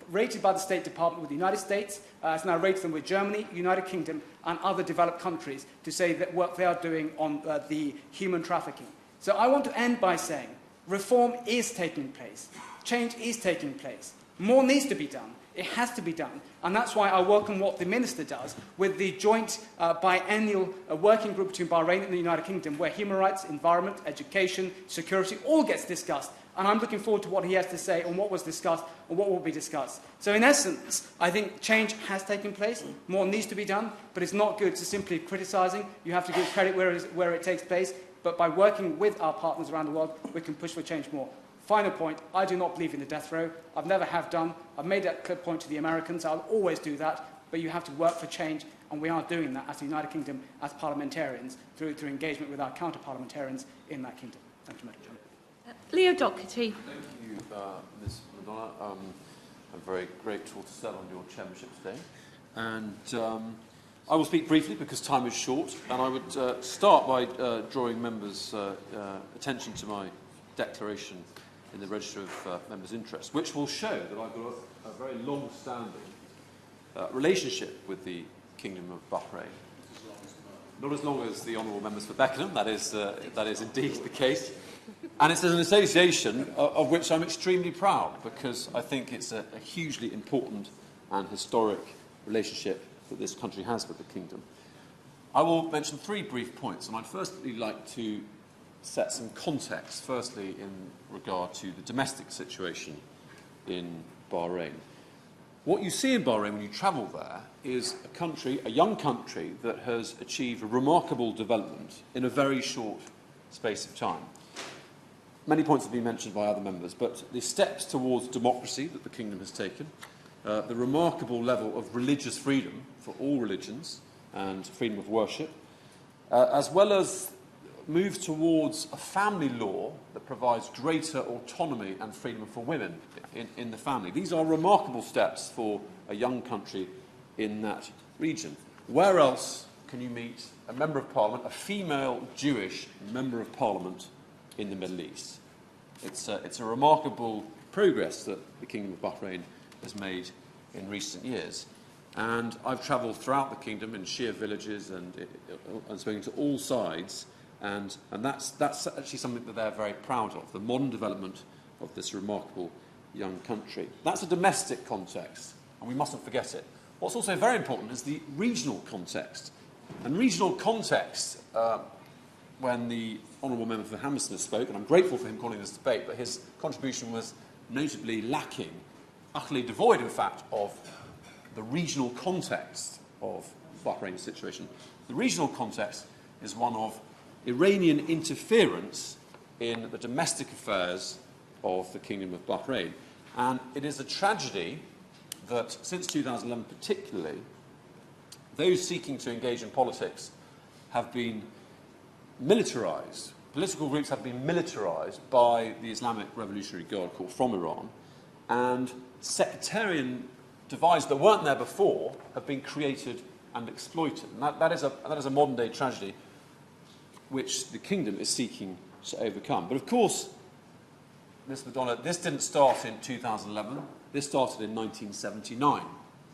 rated by the State Department with the United States, it's now rated them with Germany, United Kingdom, and other developed countries to say that what they are doing on the human trafficking. So I want to end by saying reform is taking place. Change is taking place. More needs to be done. It has to be done. And that's why I welcome what the Minister does with the joint biennial working group between Bahrain and the United Kingdom, where human rights, environment, education, security all gets discussed. And I'm looking forward to what he has to say on what was discussed and what will be discussed. So in essence, I think change has taken place. More needs to be done, but it's not good to simply criticising. You have to give credit where it takes place. But by working with our partners around the world, we can push for change more. Final point, I do not believe in the death row. I've never have done. I've made that clear point to the Americans. I'll always do that. But you have to work for change, and we are doing that as the United Kingdom, as parliamentarians, through engagement with our counter-parliamentarians in that kingdom. Thank you, Madam Chairman. Leo Doherty. Thank you, Ms Madonna. I'm very grateful to serve on your chairmanship today. And I will speak briefly because time is short. And I would start by drawing members' attention to my declaration in the Register of Members' Interest, which will show that I've got a very long-standing relationship with the Kingdom of Bahrain. Not as long as the Honourable Members for Beckenham, that is indeed the case. And it's an association of which I'm extremely proud, because I think it's a hugely important and historic relationship that this country has with the Kingdom. I will mention 3 brief points, and I'd firstly like to set some context, firstly in regard to the domestic situation in Bahrain. What you see in Bahrain when you travel there is a country, a young country, that has achieved a remarkable development in a very short space of time. Many points have been mentioned by other members, but the steps towards democracy that the Kingdom has taken, the remarkable level of religious freedom for all religions and freedom of worship, as well as move towards a family law that provides greater autonomy and freedom for women in the family. These are remarkable steps for a young country in that region. Where else can you meet a Member of Parliament, a female Jewish Member of Parliament in the Middle East? It's a remarkable progress that the Kingdom of Bahrain has made in recent years. And I've travelled throughout the kingdom in Shia villages and spoken to all sides, and that's actually something that they're very proud of, the modern development of this remarkable young country. That's a domestic context, and we mustn't forget it. What's also very important is the regional context. And regional context, when the Honourable Member for Hammersmith spoke, and I'm grateful for him calling this debate, but his contribution was notably lacking, utterly devoid, in fact, of the regional context of Bahrain's situation. The regional context is one of Iranian interference in the domestic affairs of the Kingdom of Bahrain. And it is a tragedy that, since 2011 particularly, those seeking to engage in politics have been militarised. Political groups have been militarised by the Islamic Revolutionary Guard Corps from Iran, and sectarian divides that weren't there before have been created and exploited. And that is a modern-day tragedy which the kingdom is seeking to overcome. But of course, Ms. McDonald, this didn't start in 2011. This started in 1979,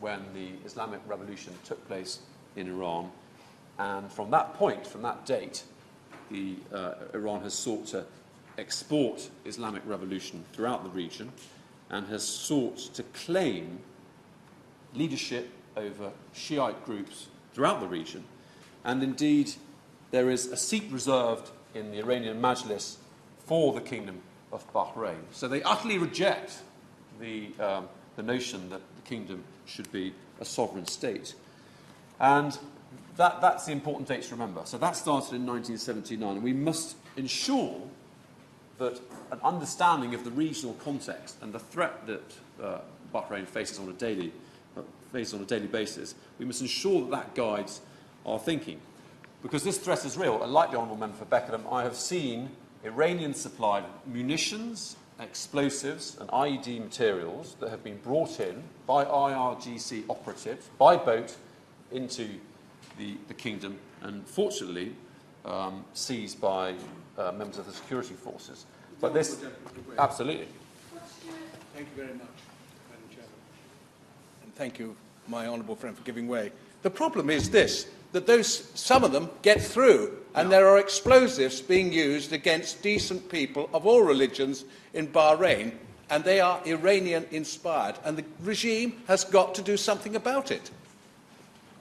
when the Islamic Revolution took place in Iran. And from that point, from that date, Iran has sought to export Islamic revolution throughout the region and has sought to claim leadership over Shiite groups throughout the region. And indeed, there is a seat reserved in the Iranian Majlis for the Kingdom of Bahrain. So they utterly reject the notion that the kingdom should be a sovereign state. And that's the important date to remember. So that started in 1979, and we must ensure that an understanding of the regional context and the threat that Bahrain faces on a daily basis, we must ensure that that guides our thinking. Because this threat is real, and like the Honourable Member for Beckenham, I have seen Iranian-supplied munitions, explosives and IED materials that have been brought in by IRGC operatives by boat into the kingdom, and fortunately seized by members of the security forces. But this, absolutely. Thank you very much, Madam Chairman. And thank you, my honourable friend, for giving way. The problem is this, that some of them get through, and there are explosives being used against decent people of all religions in Bahrain, and they are Iranian-inspired, and the regime has got to do something about it.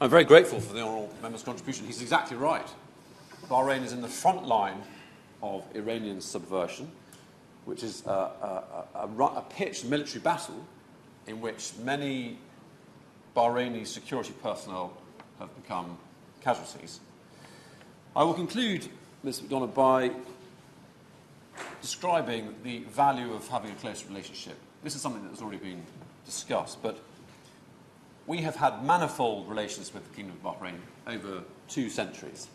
I'm very grateful for the Honourable Member's contribution. He's exactly right. Bahrain is in the front line of Iranian subversion, which is a pitched military battle in which many Bahraini security personnel have become casualties. I will conclude, Ms. McDonald, by describing the value of having a close relationship. This is something that has already been discussed, but we have had manifold relations with the Kingdom of Bahrain over 2 centuries,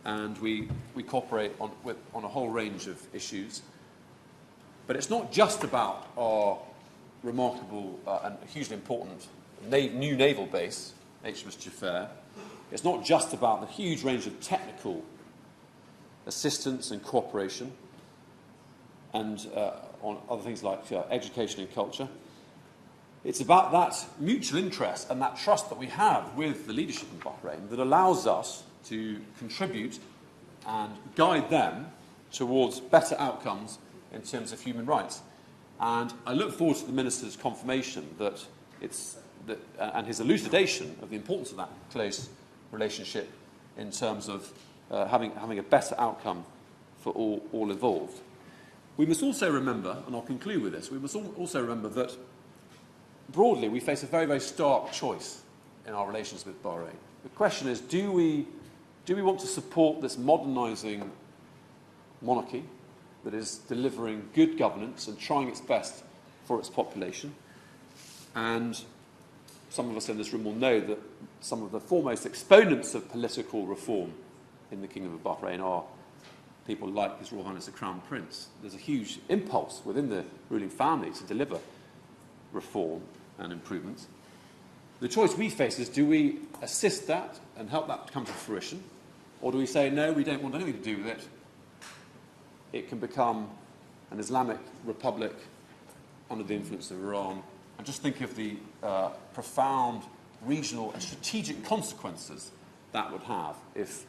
and we cooperate on a whole range of issues. But it's not just about our remarkable and hugely important new naval base, HMS Jafar. It's not just about the huge range of technical assistance and cooperation and on other things like education and culture. It's about that mutual interest and that trust that we have with the leadership in Bahrain that allows us to contribute and guide them towards better outcomes in terms of human rights. And I look forward to the Minister's confirmation and his elucidation of the importance of that close relationship in terms of having a better outcome for all involved. We must also remember, and I'll conclude with this, we must also remember that broadly we face a very, very stark choice in our relations with Bahrain. The question is, do we want to support this modernising monarchy that is delivering good governance and trying its best for its population? And some of us in this room will know that some of the foremost exponents of political reform in the Kingdom of Bahrain are people like His Royal Highness the Crown Prince. There's a huge impulse within the ruling family to deliver reform and improvements. The choice we face is, do we assist that and help that come to fruition, or do we say, no, we don't want anything to do with it? It can become an Islamic republic under the influence of Iran. And just think of the profound regional and strategic consequences that would have if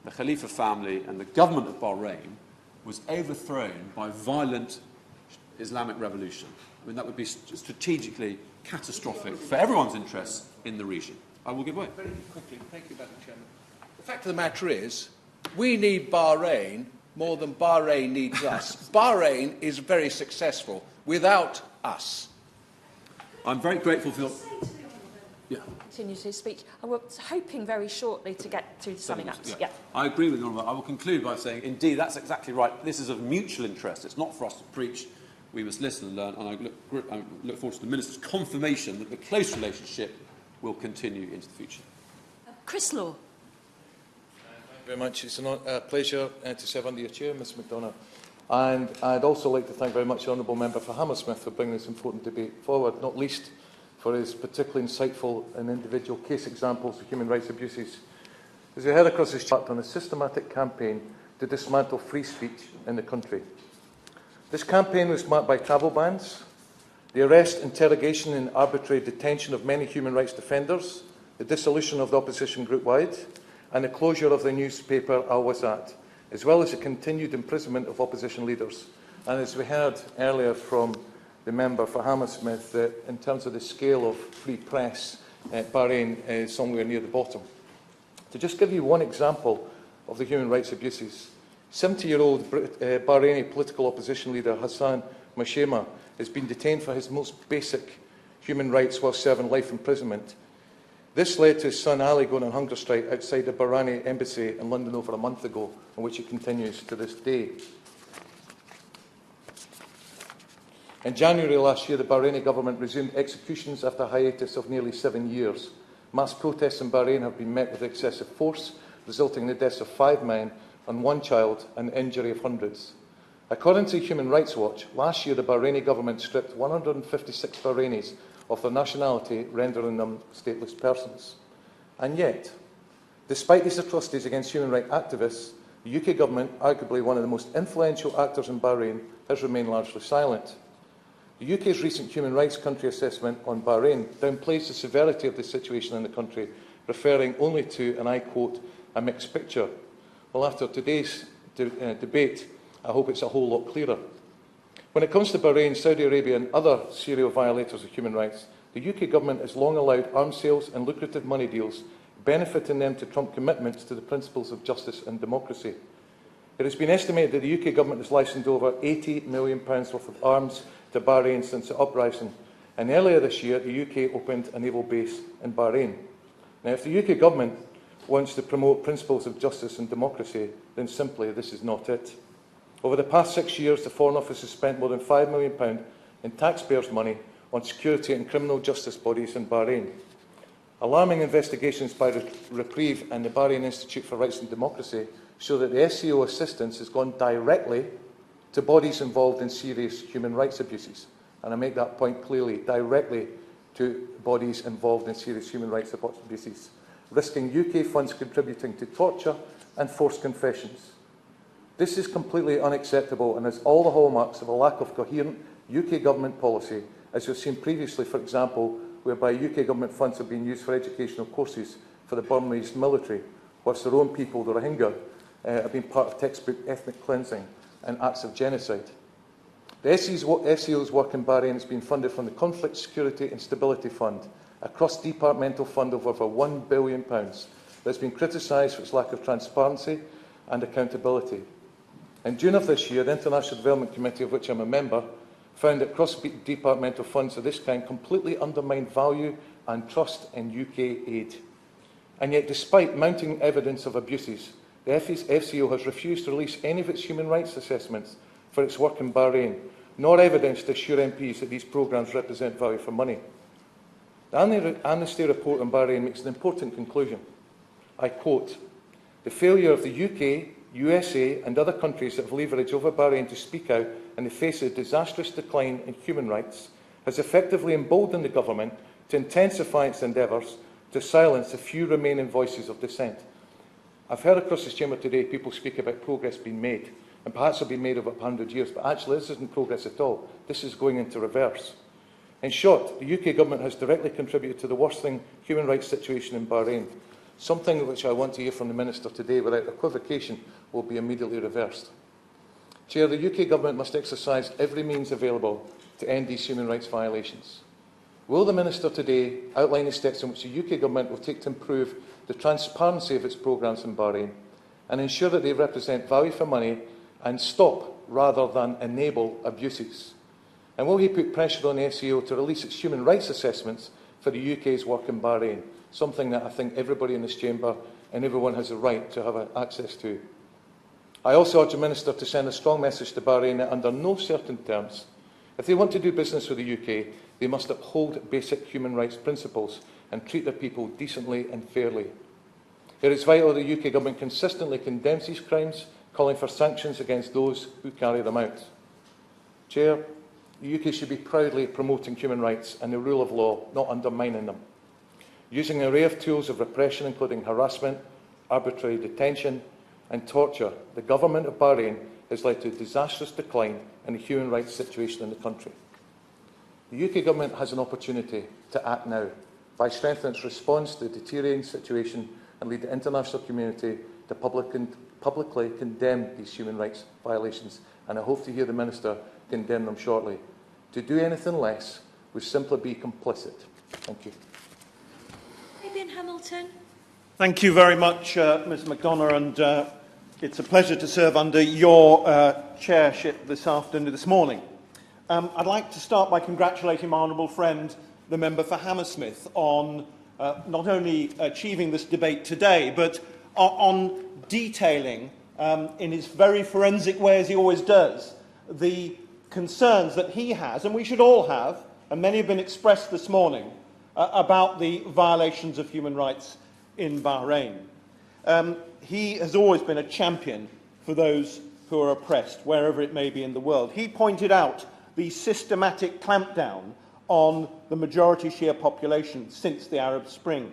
the Khalifa family and the government of Bahrain was overthrown by violent Islamic revolution. I mean, that would be strategically catastrophic for everyone's interests in the region. I will give way. Very quickly, thank you, Madam Chairman. The fact of the matter is, we need Bahrain more than Bahrain needs us. Bahrain is very successful without us. I'm very grateful for... Continue his speech. I was hoping very shortly to get to the summing up. Yeah. I agree with the Honourable. I will conclude by saying, indeed, that's exactly right. This is of mutual interest. It's not for us to preach. We must listen and learn. And I look forward to the Minister's confirmation that the close relationship will continue into the future. Chris Law. Thank you very much. It's a pleasure to serve under your chair, Ms McDonagh. And I'd also like to thank very much the Honourable Member for Hammersmith for bringing this important debate forward, not least for his particularly insightful and individual case examples of human rights abuses. As we heard across this chart on a systematic campaign to dismantle free speech in the country. This campaign was marked by travel bans, the arrest, interrogation and arbitrary detention of many human rights defenders, the dissolution of the opposition group-wide, and the closure of the newspaper Al-Wazat, as well as the continued imprisonment of opposition leaders. And as we heard earlier from the member for Hammersmith, that in terms of the scale of free press, Bahrain is somewhere near the bottom. To just give you one example of the human rights abuses, 70-year-old Bahraini political opposition leader Hassan Mashema has been detained for his most basic human rights while serving life imprisonment. This led to his son Ali going on hunger strike outside the Bahraini embassy in London over a month ago, on which it continues to this day. In January last year, the Bahraini government resumed executions after a hiatus of nearly 7 years. Mass protests in Bahrain have been met with excessive force, resulting in the deaths of 5 men and 1 child and the injury of hundreds. According to Human Rights Watch, last year the Bahraini government stripped 156 Bahrainis of their nationality, rendering them stateless persons. And yet, despite these atrocities against human rights activists, the UK government, arguably one of the most influential actors in Bahrain, has remained largely silent. The UK's recent human rights country assessment on Bahrain downplays the severity of the situation in the country, referring only to, and I quote, a mixed picture. Well, after today's debate, I hope it's a whole lot clearer. When it comes to Bahrain, Saudi Arabia and other serial violators of human rights, the UK government has long allowed arms sales and lucrative money deals, benefiting them to trump commitments to the principles of justice and democracy. It has been estimated that the UK government has licensed over £80 million worth of arms to Bahrain since the uprising, and earlier this year the UK opened a naval base in Bahrain. Now, if the UK government wants to promote principles of justice and democracy, then simply this is not it. Over the past 6 years, the Foreign Office has spent more than £5 million in taxpayers' money on security and criminal justice bodies in Bahrain. Alarming investigations by Reprieve and the Bahrain Institute for Rights and Democracy show that the SEO assistance has gone directly to bodies involved in serious human rights abuses. And I make that point clearly, directly to bodies involved in serious human rights abuses, risking UK funds contributing to torture and forced confessions. This is completely unacceptable and has all the hallmarks of a lack of coherent UK government policy, as we've seen previously, for example, whereby UK government funds have been used for educational courses for the Burmese military, whilst their own people, the Rohingya, have been part of textbook ethnic cleansing and acts of genocide. The SEO's work in Bahrain has been funded from the Conflict, Security and Stability Fund, a cross-departmental fund of over £1 billion that has been criticised for its lack of transparency and accountability. In June of this year, the International Development Committee, of which I'm a member, found that cross-departmental funds of this kind completely undermine value and trust in UK aid. And yet, despite mounting evidence of abuses, the FCO has refused to release any of its human rights assessments for its work in Bahrain, nor evidence to assure MPs that these programmes represent value for money. The Amnesty report on Bahrain makes an important conclusion. I quote, "The failure of the UK USA and other countries that have leverage over Bahrain to speak out in the face of disastrous decline in human rights has effectively emboldened the government to intensify its endeavours to silence the few remaining voices of dissent. I've heard across this chamber today people speak about progress being made, and perhaps it'll be made over 100 years, but actually this isn't progress at all. This is going into reverse. In short, the UK government has directly contributed to the worsening human rights situation in Bahrain, something which I want to hear from the Minister today without equivocation will be immediately reversed. Chair, the UK government must exercise every means available to end these human rights violations. Will the Minister today outline the steps in which the UK government will take to improve the transparency of its programmes in Bahrain and ensure that they represent value for money and stop rather than enable abuses? And will he put pressure on the SAO to release its human rights assessments for the UK's work in Bahrain, something that I think everybody in this chamber and everyone has a right to have access to? I also urge the Minister to send a strong message to Bahrain that under no certain terms, if they want to do business with the UK, they must uphold basic human rights principles and treat their people decently and fairly. It is vital the UK government consistently condemns these crimes, calling for sanctions against those who carry them out. Chair, the UK should be proudly promoting human rights and the rule of law, not undermining them. Using an array of tools of repression, including harassment, arbitrary detention and torture, the government of Bahrain has led to a disastrous decline in the human rights situation in the country. The UK government has an opportunity to act now by strengthening its response to the deteriorating situation and lead the international community to publicly condemn these human rights violations, and I hope to hear the Minister condemn them shortly. To do anything less would simply be complicit. Thank you. Fabian Hamilton. Thank you very much, Ms McDonough, and it's a pleasure to serve under your chairship this morning. I'd like to start by congratulating my honourable friend, the member for Hammersmith, on not only achieving this debate today, but on detailing, in his very forensic way as he always does, the concerns that he has, and we should all have, and many have been expressed this morning, about the violations of human rights in Bahrain. He has always been a champion for those who are oppressed, wherever it may be in the world. He pointed out the systematic clampdown on the majority Shia population since the Arab Spring.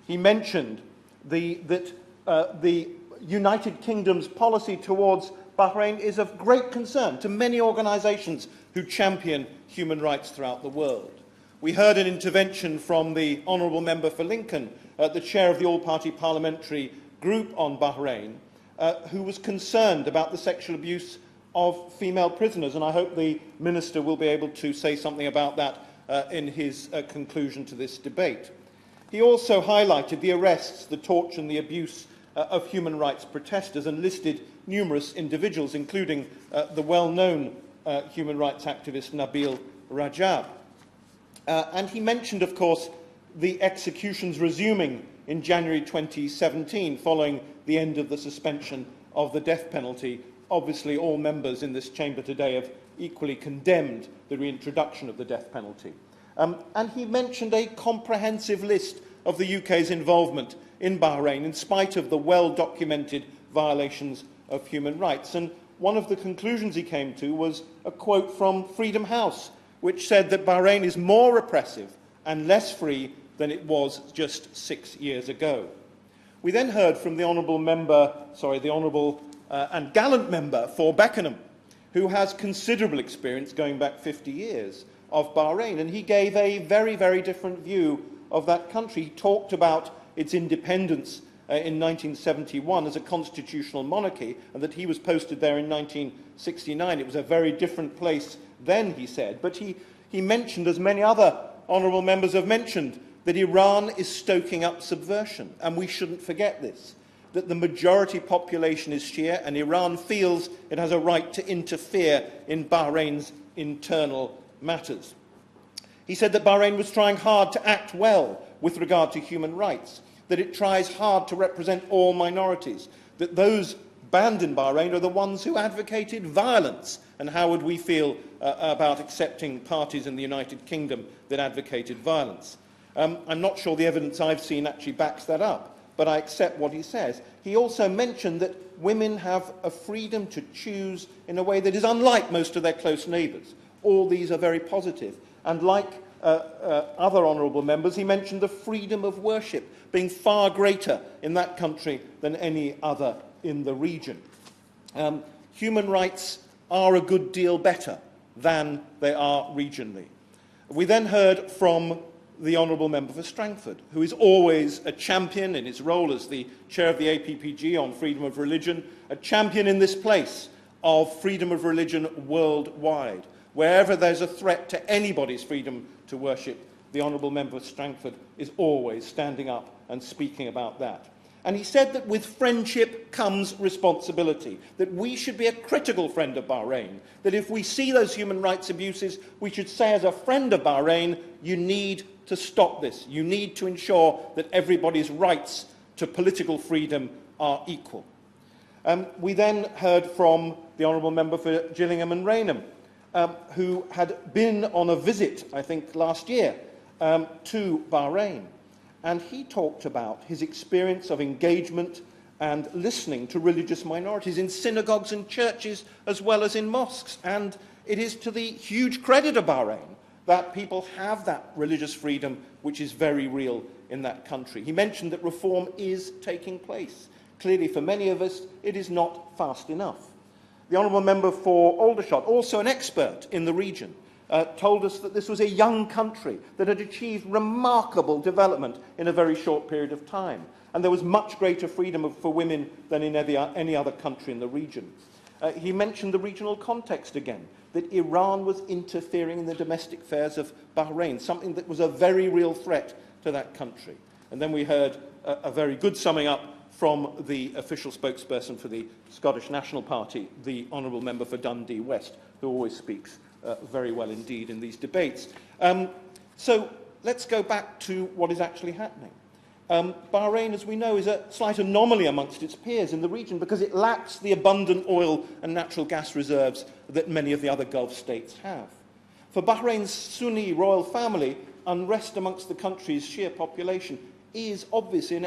He mentioned that the United Kingdom's policy towards Bahrain is of great concern to many organisations who champion human rights throughout the world. We heard an intervention from the Honourable Member for Lincoln, the chair of the All-Party Parliamentary Group on Bahrain, who was concerned about the sexual abuse of female prisoners, and I hope the Minister will be able to say something about that in his conclusion to this debate. He also highlighted the arrests, the torture and the abuse of human rights protesters and listed numerous individuals, including the well-known human rights activist Nabil Rajab. And he mentioned, of course, the executions resuming in January 2017 following the end of the suspension of the death penalty. Obviously, all members in this chamber today have equally condemned the reintroduction of the death penalty. And he mentioned a comprehensive list of the UK's involvement in Bahrain in spite of the well-documented violations of human rights. And one of the conclusions he came to was a quote from Freedom House, which said that Bahrain is more repressive and less free than it was just 6 years ago. We then heard from the honourable and gallant member for Beckenham, who has considerable experience going back 50 years of Bahrain, and he gave a very, very different view of that country. He talked about its independence in 1971 as a constitutional monarchy, and that he was posted there in 1969. It was a very different place then, he said. But he mentioned, as many other honourable members have mentioned, that Iran is stoking up subversion, and we shouldn't forget this, that the majority population is Shia, and Iran feels it has a right to interfere in Bahrain's internal matters. He said that Bahrain was trying hard to act well with regard to human rights, that it tries hard to represent all minorities, that those banned in Bahrain are the ones who advocated violence, and how would we feel about accepting parties in the United Kingdom that advocated violence? I'm not sure the evidence I've seen actually backs that up, but I accept what he says. He also mentioned that women have a freedom to choose in a way that is unlike most of their close neighbours. All these are very positive. And like other honourable members, he mentioned the freedom of worship being far greater in that country than any other in the region. Human rights are a good deal better than they are regionally. We then heard from the Honourable Member for Strangford, who is always a champion in his role as the chair of the APPG on freedom of religion, a champion in this place of freedom of religion worldwide. Wherever there's a threat to anybody's freedom to worship, the Honourable Member for Strangford is always standing up and speaking about that. And he said that with friendship comes responsibility, that we should be a critical friend of Bahrain, that if we see those human rights abuses, we should say as a friend of Bahrain, you need to stop this. You need to ensure that everybody's rights to political freedom are equal. We then heard from the Honourable Member for Gillingham and Rainham, who had been on a visit, I think, last year to Bahrain. And he talked about his experience of engagement and listening to religious minorities in synagogues and churches as well as in mosques. And it is to the huge credit of Bahrain that people have that religious freedom, which is very real in that country. He mentioned that reform is taking place. Clearly, for many of us, it is not fast enough. The Honourable Member for Aldershot, also an expert in the region, told us that this was a young country that had achieved remarkable development in a very short period of time. And there was much greater freedom for women than in any other country in the region. He mentioned the regional context again, that Iran was interfering in the domestic affairs of Bahrain, something that was a very real threat to that country. And then we heard a very good summing up from the official spokesperson for the Scottish National Party, the Honourable Member for Dundee West, who always speaks very well indeed in these debates. So let's go back to what is actually happening. Bahrain, as we know, is a slight anomaly amongst its peers in the region because it lacks the abundant oil and natural gas reserves that many of the other Gulf states have. For Bahrain's Sunni royal family, unrest amongst the country's Shia population is obviously an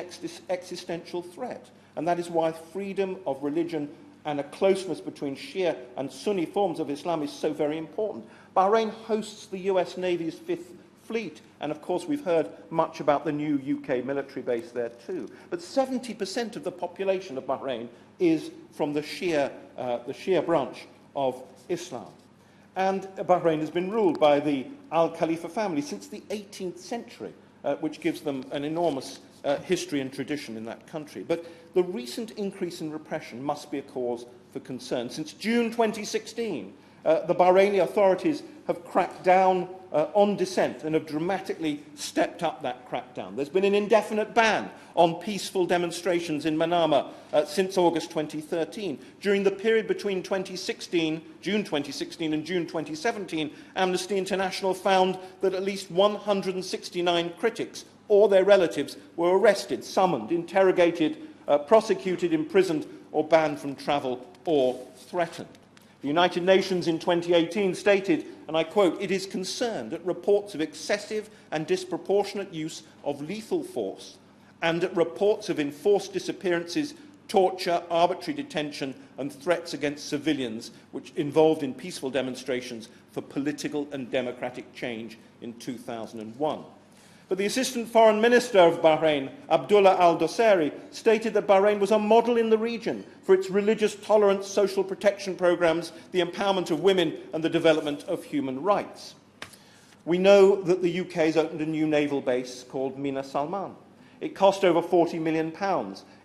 existential threat, and that is why freedom of religion and a closeness between Shia and Sunni forms of Islam is so very important. Bahrain hosts the US Navy's 5th Fleet, and of course we've heard much about the new UK military base there too. But 70% of the population of Bahrain is from the Shia branch of Islam. And Bahrain has been ruled by the Al Khalifa family since the 18th century, which gives them an enormous history and tradition in that country. But the recent increase in repression must be a cause for concern. Since June 2016, the Bahraini authorities have cracked down on dissent and have dramatically stepped up that crackdown. There's been an indefinite ban on peaceful demonstrations in Manama since August 2013. During the period between June 2016 and June 2017, Amnesty International found that at least 169 critics or their relatives were arrested, summoned, interrogated, prosecuted, imprisoned, or banned from travel or threatened. The United Nations in 2018 stated, and I quote, "It is concerned at reports of excessive and disproportionate use of lethal force and at reports of enforced disappearances, torture, arbitrary detention and threats against civilians which involved in peaceful demonstrations for political and democratic change in 2001. But the Assistant Foreign Minister of Bahrain, Abdullah al-Dosari, stated that Bahrain was a model in the region for its religious tolerance, social protection programmes, the empowerment of women and the development of human rights. We know that the UK has opened a new naval base called Mina Salman. It cost over £40 million.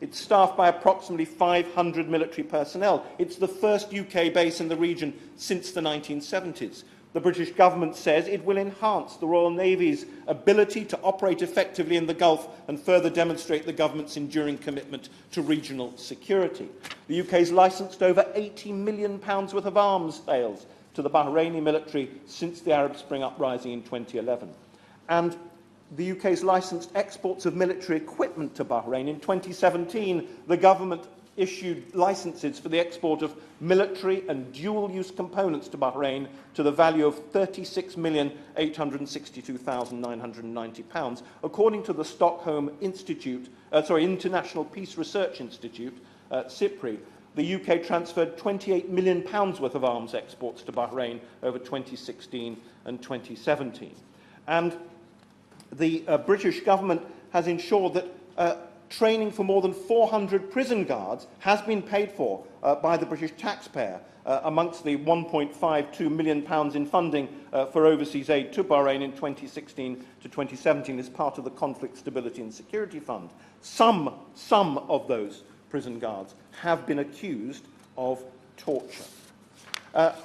It's staffed by approximately 500 military personnel. It's the first UK base in the region since the 1970s. The British government says it will enhance the Royal Navy's ability to operate effectively in the Gulf and further demonstrate the government's enduring commitment to regional security. The UK has licensed over £80 million worth of arms sales to the Bahraini military since the Arab Spring uprising in 2011. And the UK has licensed exports of military equipment to Bahrain. In 2017, the government issued licences for the export of military and dual-use components to Bahrain to the value of £36,862,990, according to the Stockholm International Peace Research Institute, CIPRI. the UK transferred £28 million worth of arms exports to Bahrain over 2016 and 2017. And the British government has ensured that training for more than 400 prison guards has been paid for by the British taxpayer amongst the £1.52 million in funding for overseas aid to Bahrain in 2016 to 2017 as part of the Conflict Stability and Security Fund. Some of those prison guards have been accused of torture.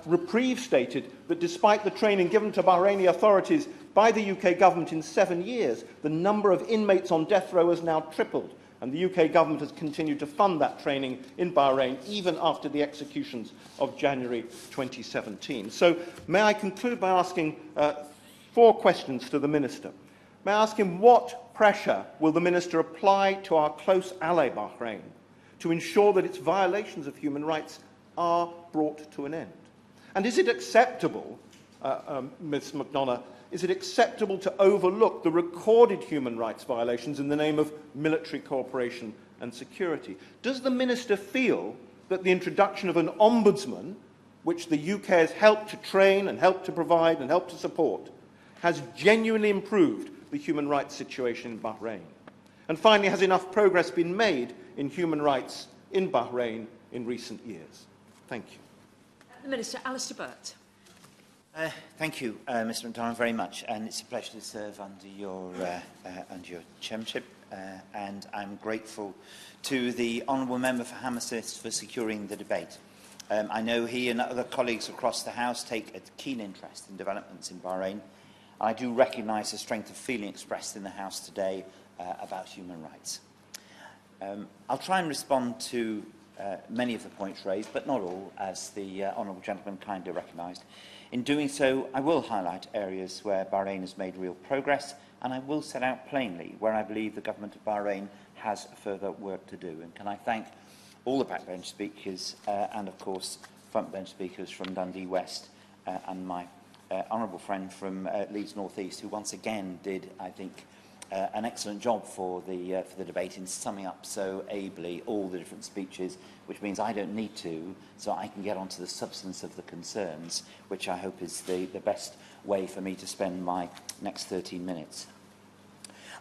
Reprieve stated that despite the training given to Bahraini authorities by the UK government in 7 years, the number of inmates on death row has now tripled, and the UK government has continued to fund that training in Bahrain even after the executions of January 2017. So may I conclude by asking 4 questions to the Minister. May I ask him what pressure will the Minister apply to our close ally Bahrain to ensure that its violations of human rights are brought to an end? And is it acceptable, Ms McDonough, is it acceptable to overlook the recorded human rights violations in the name of military cooperation and security? Does the Minister feel that the introduction of an ombudsman, which the UK has helped to train and helped to provide and helped to support, has genuinely improved the human rights situation in Bahrain? And finally, has enough progress been made in human rights in Bahrain in recent years? Thank you. The Minister, Alistair Burt. Thank you, Mr McDonald, very much, and it's a pleasure to serve under your chairmanship, and I'm grateful to the Honourable Member for Hammersmith for securing the debate. I know he and other colleagues across the House take a keen interest in developments in Bahrain. I do recognise the strength of feeling expressed in the House today about human rights. I'll try and respond to many of the points raised, but not all, as the Honourable Gentleman kindly recognised. In doing so, I will highlight areas where Bahrain has made real progress, and I will set out plainly where I believe the government of Bahrain has further work to do. And can I thank all the backbench speakers and, of course, frontbench speakers from Dundee West and my honourable friend from Leeds North East, who once again did, I think, an excellent job for the debate in summing up so ably all the different speeches, which means I don't need to, so I can get on to the substance of the concerns, which I hope is the best way for me to spend my next 13 minutes.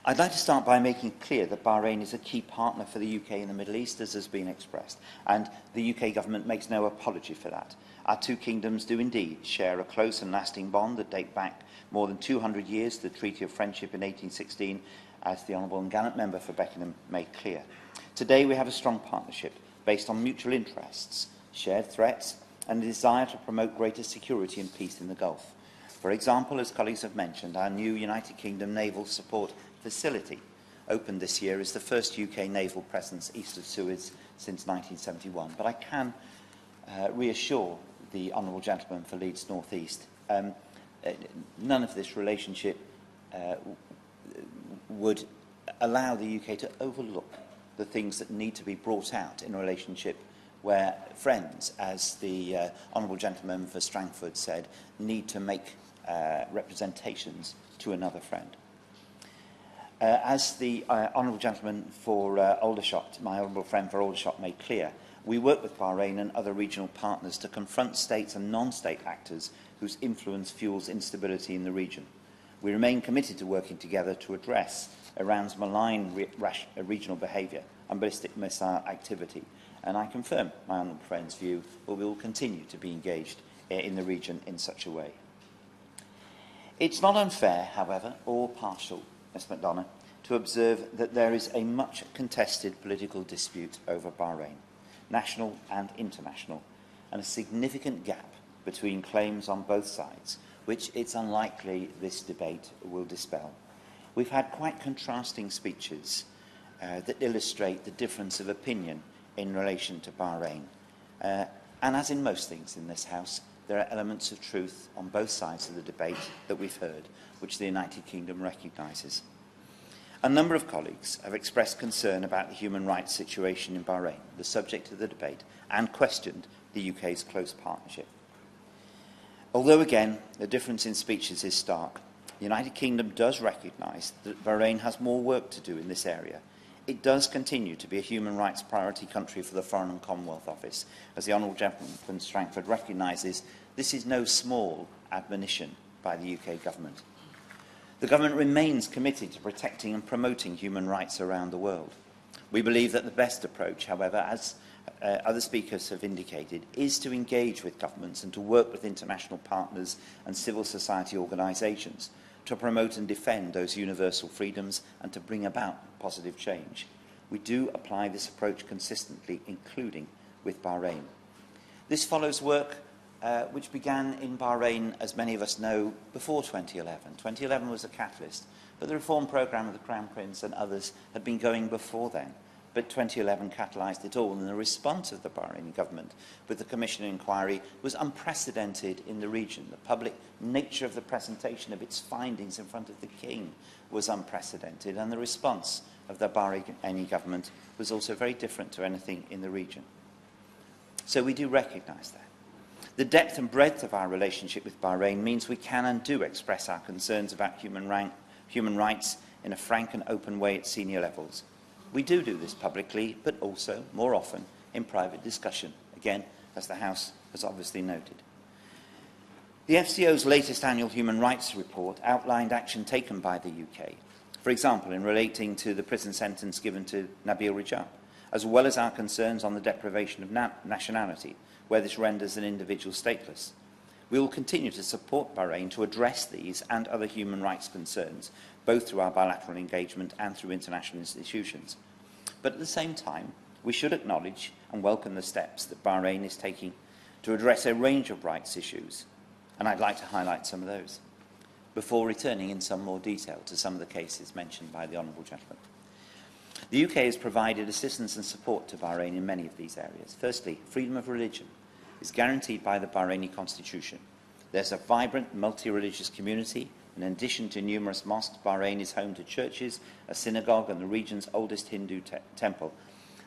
I'd like to start by making clear that Bahrain is a key partner for the UK in the Middle East, as has been expressed, and the UK government makes no apology for that. Our two kingdoms do indeed share a close and lasting bond that dates back more than 200 years to the Treaty of Friendship in 1816, as the Honourable and Gallant Member for Beckenham made clear. Today we have a strong partnership based on mutual interests, shared threats, and a desire to promote greater security and peace in the Gulf. For example, as colleagues have mentioned, our new United Kingdom Naval Support Facility, opened this year, is the first UK naval presence east of Suez since 1971. But I can reassure the Honourable Gentleman for Leeds North East, none of this relationship would allow the UK to overlook the things that need to be brought out in a relationship where friends, as the Honourable Gentleman for Strangford said, need to make representations to another friend. As the Honourable Gentleman for Aldershot, my Honourable friend for Aldershot, made clear, we work with Bahrain and other regional partners to confront states and non-state actors whose influence fuels instability in the region. We remain committed to working together to address Iran's malign regional behaviour and ballistic missile activity, and I confirm my honourable friend's view that we will continue to be engaged in the region in such a way. It's not unfair, however, or partial, Ms McDonough, to observe that there is a much contested political dispute over Bahrain, national and international, and a significant gap between claims on both sides, which it's unlikely this debate will dispel. We've had quite contrasting speeches that illustrate the difference of opinion in relation to Bahrain. And as in most things in this House, there are elements of truth on both sides of the debate that we've heard, which the United Kingdom recognises. A number of colleagues have expressed concern about the human rights situation in Bahrain, the subject of the debate, and questioned the UK's close partnership. Although, again, the difference in speeches is stark, the United Kingdom does recognise that Bahrain has more work to do in this area, It does continue to be a human rights priority country for the Foreign and Commonwealth Office. As the Honourable Gentleman from Strangford recognises, this is no small admonition by the UK Government. The Government remains committed to protecting and promoting human rights around the world. We believe that the best approach, however, as other speakers have indicated, is to engage with governments and to work with international partners and civil society organisations to promote and defend those universal freedoms and to bring about positive change. We do apply this approach consistently, including with Bahrain. This follows work which began in Bahrain, as many of us know, before 2011. 2011 was a catalyst, but the reform programme of the Crown Prince and others had been going before then. But 2011 catalysed it all, and the response of the Bahraini government with the Commission inquiry was unprecedented in the region. The public nature of the presentation of its findings in front of the King was unprecedented, and the response of the Bahraini government was also very different to anything in the region. So we do recognise that. The depth and breadth of our relationship with Bahrain means we can and do express our concerns about human rights in a frank and open way at senior levels. We do this publicly, but also, more often, in private discussion, again, as the House has obviously noted. The FCO's latest annual human rights report outlined action taken by the UK, for example, in relating to the prison sentence given to Nabil Rajab, as well as our concerns on the deprivation of nationality, where this renders an individual stateless. We will continue to support Bahrain to address these and other human rights concerns, both through our bilateral engagement and through international institutions. But at the same time, we should acknowledge and welcome the steps that Bahrain is taking to address a range of rights issues, and I'd like to highlight some of those, before returning in some more detail to some of the cases mentioned by the Honourable Gentleman. The UK has provided assistance and support to Bahrain in many of these areas. Firstly, freedom of religion is guaranteed by the Bahraini constitution. There's a vibrant multi-religious community. In addition to numerous mosques, Bahrain is home to churches, a synagogue and the region's oldest Hindu temple.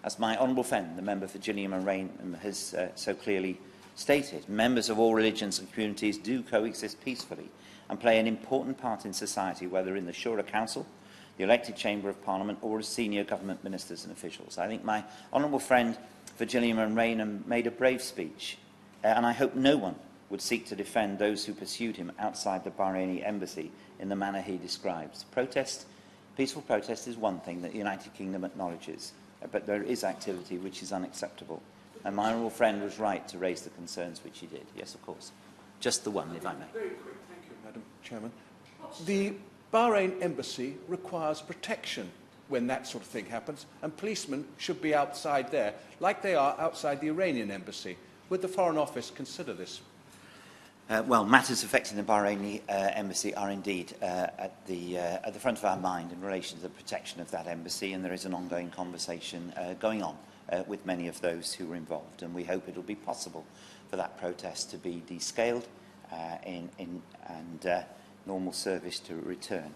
As my honourable friend, the member for Gillingham and Rainham, has so clearly stated, members of all religions and communities do coexist peacefully and play an important part in society, whether in the Shura Council, the elected Chamber of Parliament, or as senior government ministers and officials. I think my honourable friend for Gillingham and Rainham made a brave speech, and I hope no one would seek to defend those who pursued him outside the Bahraini embassy in the manner he describes. Peaceful protest is one thing that the United Kingdom acknowledges, but there is activity which is unacceptable. And my honourable friend was right to raise the concerns which he did. Yes, of course. Just the one, if I may. Very quick, thank you, Madam Chairman. The Bahrain embassy requires protection when that sort of thing happens, and policemen should be outside there, like they are outside the Iranian embassy. Would the Foreign Office consider this? Well, matters affecting the Bahraini embassy are indeed at the front of our mind in relation to the protection of that embassy, and there is an ongoing conversation going on with many of those who were involved, and we hope it will be possible for that protest to be descaled and normal service to return.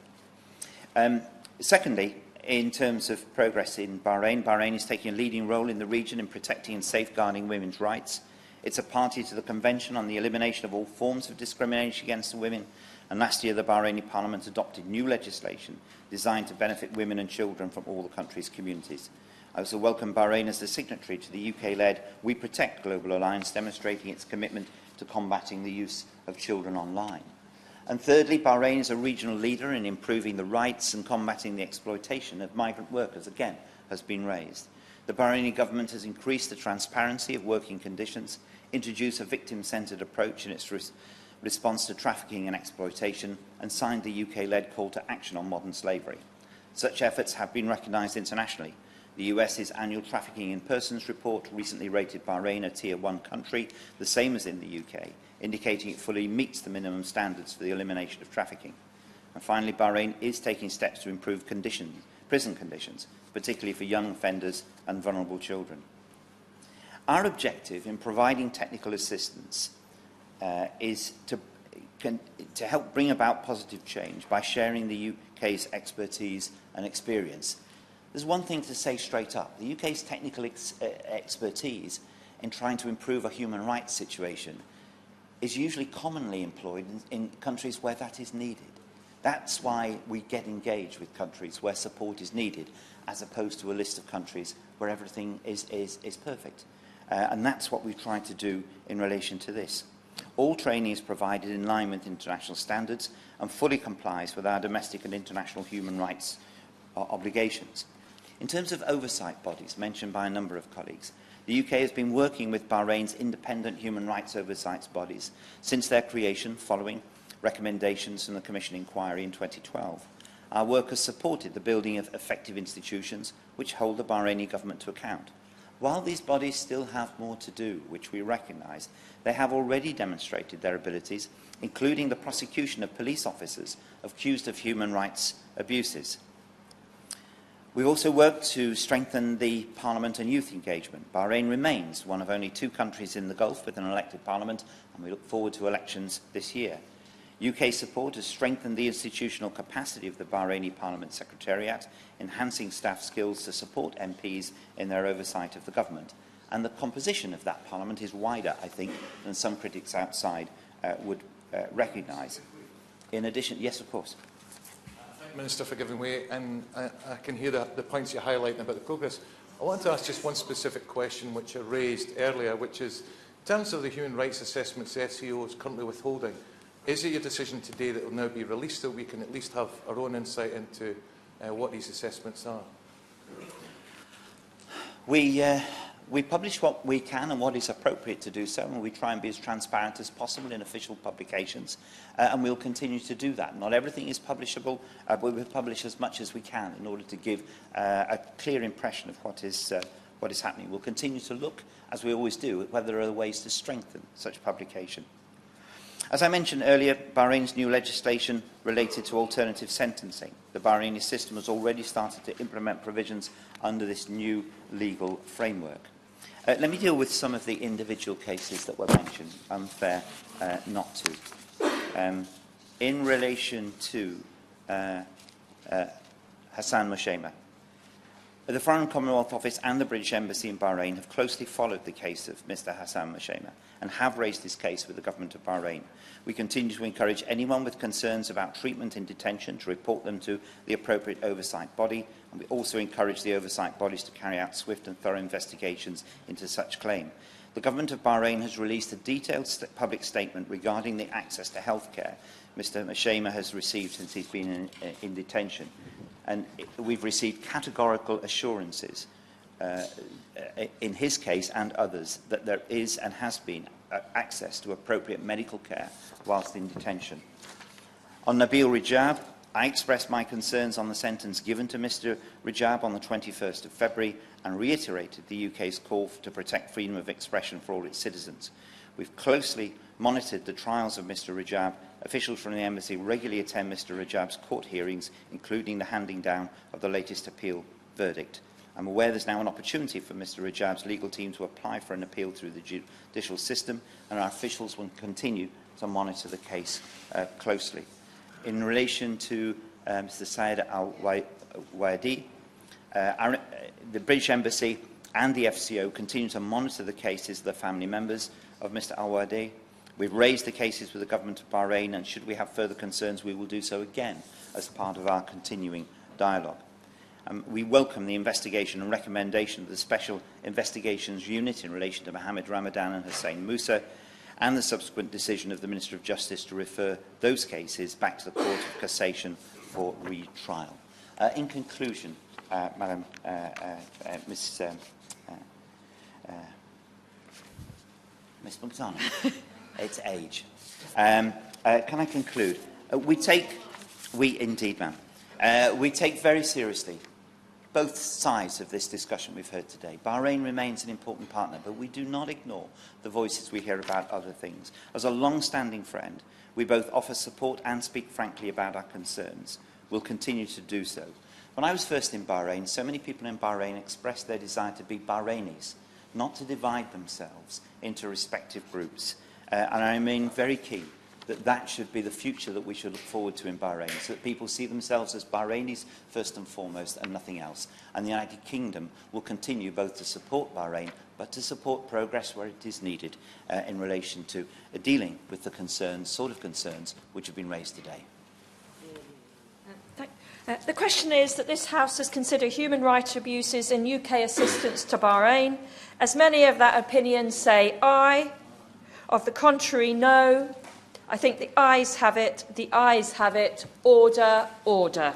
Secondly, in terms of progress in Bahrain, Bahrain is taking a leading role in the region in protecting and safeguarding women's rights. It's a party to the Convention on the Elimination of All Forms of Discrimination Against Women, and last year the Bahraini Parliament adopted new legislation designed to benefit women and children from all the country's communities. I also welcome Bahrain as the signatory to the UK-led We Protect Global Alliance, demonstrating its commitment to combating the use of children online. And thirdly, Bahrain is a regional leader in improving the rights and combating the exploitation of migrant workers, again, has been raised. The Bahraini government has increased the transparency of working conditions, introduced a victim-centred approach in its response to trafficking and exploitation, and signed the UK-led call to action on modern slavery. Such efforts have been recognised internationally. The US's annual Trafficking in Persons report recently rated Bahrain a Tier 1 country, the same as in the UK, indicating it fully meets the minimum standards for the elimination of trafficking. And finally, Bahrain is taking steps to improve prison conditions, particularly for young offenders and vulnerable children. Our objective in providing technical assistance is to help bring about positive change by sharing the UK's expertise and experience. There's one thing to say straight up. The UK's technical expertise in trying to improve a human rights situation is usually commonly employed in countries where that is needed. That's why we get engaged with countries where support is needed, as opposed to a list of countries where everything is perfect. And that's what we've tried to do in relation to this. All training is provided in line with international standards and fully complies with our domestic and international human rights obligations. In terms of oversight bodies, mentioned by a number of colleagues, the UK has been working with Bahrain's independent human rights oversight bodies since their creation following recommendations from the Commission inquiry in 2012. Our work has supported the building of effective institutions which hold the Bahraini government to account. While these bodies still have more to do, which we recognise, they have already demonstrated their abilities, including the prosecution of police officers accused of human rights abuses. We've also worked to strengthen the Parliament and youth engagement. Bahrain remains one of only 2 countries in the Gulf with an elected Parliament, and we look forward to elections this year. UK support has strengthened the institutional capacity of the Bahraini Parliament Secretariat, enhancing staff skills to support MPs in their oversight of the government. And the composition of that Parliament is wider, I think, than some critics outside would recognise. In addition, yes, of course. Thank you, Minister, for giving way, and I can hear the points you're highlighting about the progress. I want to ask just one specific question which I raised earlier, which is, in terms of the human rights assessments the SEO is currently withholding, is it your decision today that it will now be released so we can at least have our own insight into what these assessments are? We publish what we can and what is appropriate to do so, and we try and be as transparent as possible in official publications, and we'll continue to do that. Not everything is publishable, but we'll publish as much as we can in order to give a clear impression of what is happening. We'll continue to look, as we always do, at whether there are ways to strengthen such publication. As I mentioned earlier, Bahrain's new legislation related to alternative sentencing. The Bahraini system has already started to implement provisions under this new legal framework. Let me deal with some of the individual cases that were mentioned. Unfair not to. In relation to Hassan Moshema, the Foreign Commonwealth Office and the British Embassy in Bahrain have closely followed the case of Mr Hassan Moshema and have raised this case with the government of Bahrain. We continue to encourage anyone with concerns about treatment in detention to report them to the appropriate oversight body, and we also encourage the oversight bodies to carry out swift and thorough investigations into such claim. The government of Bahrain has released a detailed public statement regarding the access to healthcare Mr Moshema has received since he's been in detention. And we've received categorical assurances in his case and others that there is and has been access to appropriate medical care whilst in detention. On Nabil Rajab, I expressed my concerns on the sentence given to Mr Rajab on the 21st of February and reiterated the UK's call to protect freedom of expression for all its citizens. We've closely monitored the trials of Mr Rajab. Officials from the embassy regularly attend Mr Rajab's court hearings, including the handing down of the latest appeal verdict. I'm aware there's now an opportunity for Mr Rajab's legal team to apply for an appeal through the judicial system, and our officials will continue to monitor the case closely. In relation to Mr Syed Al-Wadi, the British Embassy and the FCO continue to monitor the cases of the family members of Mr Al-Wadi. We've raised the cases with the government of Bahrain, and should we have further concerns, we will do so again as part of our continuing dialogue. We welcome the investigation and recommendation of the Special Investigations Unit in relation to Mohammed Ramadan and Hussein Musa, and the subsequent decision of the Minister of Justice to refer those cases back to the Court of Cassation for retrial. In conclusion, Madam Ms McDonald, it's age. Can I conclude? We take very seriously both sides of this discussion we've heard today. Bahrain remains an important partner, but we do not ignore the voices we hear about other things. As a long-standing friend, we both offer support and speak frankly about our concerns. We'll continue to do so. When I was first in Bahrain, so many people in Bahrain expressed their desire to be Bahrainis, not to divide themselves into respective groups. And I remain very keen that that should be the future that we should look forward to in Bahrain, so that people see themselves as Bahrainis first and foremost and nothing else. And the United Kingdom will continue both to support Bahrain, but to support progress where it is needed in relation to dealing with the concerns, which have been raised today. The question is that this House has considered human rights abuses in UK assistance to Bahrain. As many of that opinion say aye, of the contrary, no. I think the ayes have it. The ayes have it. Order, order.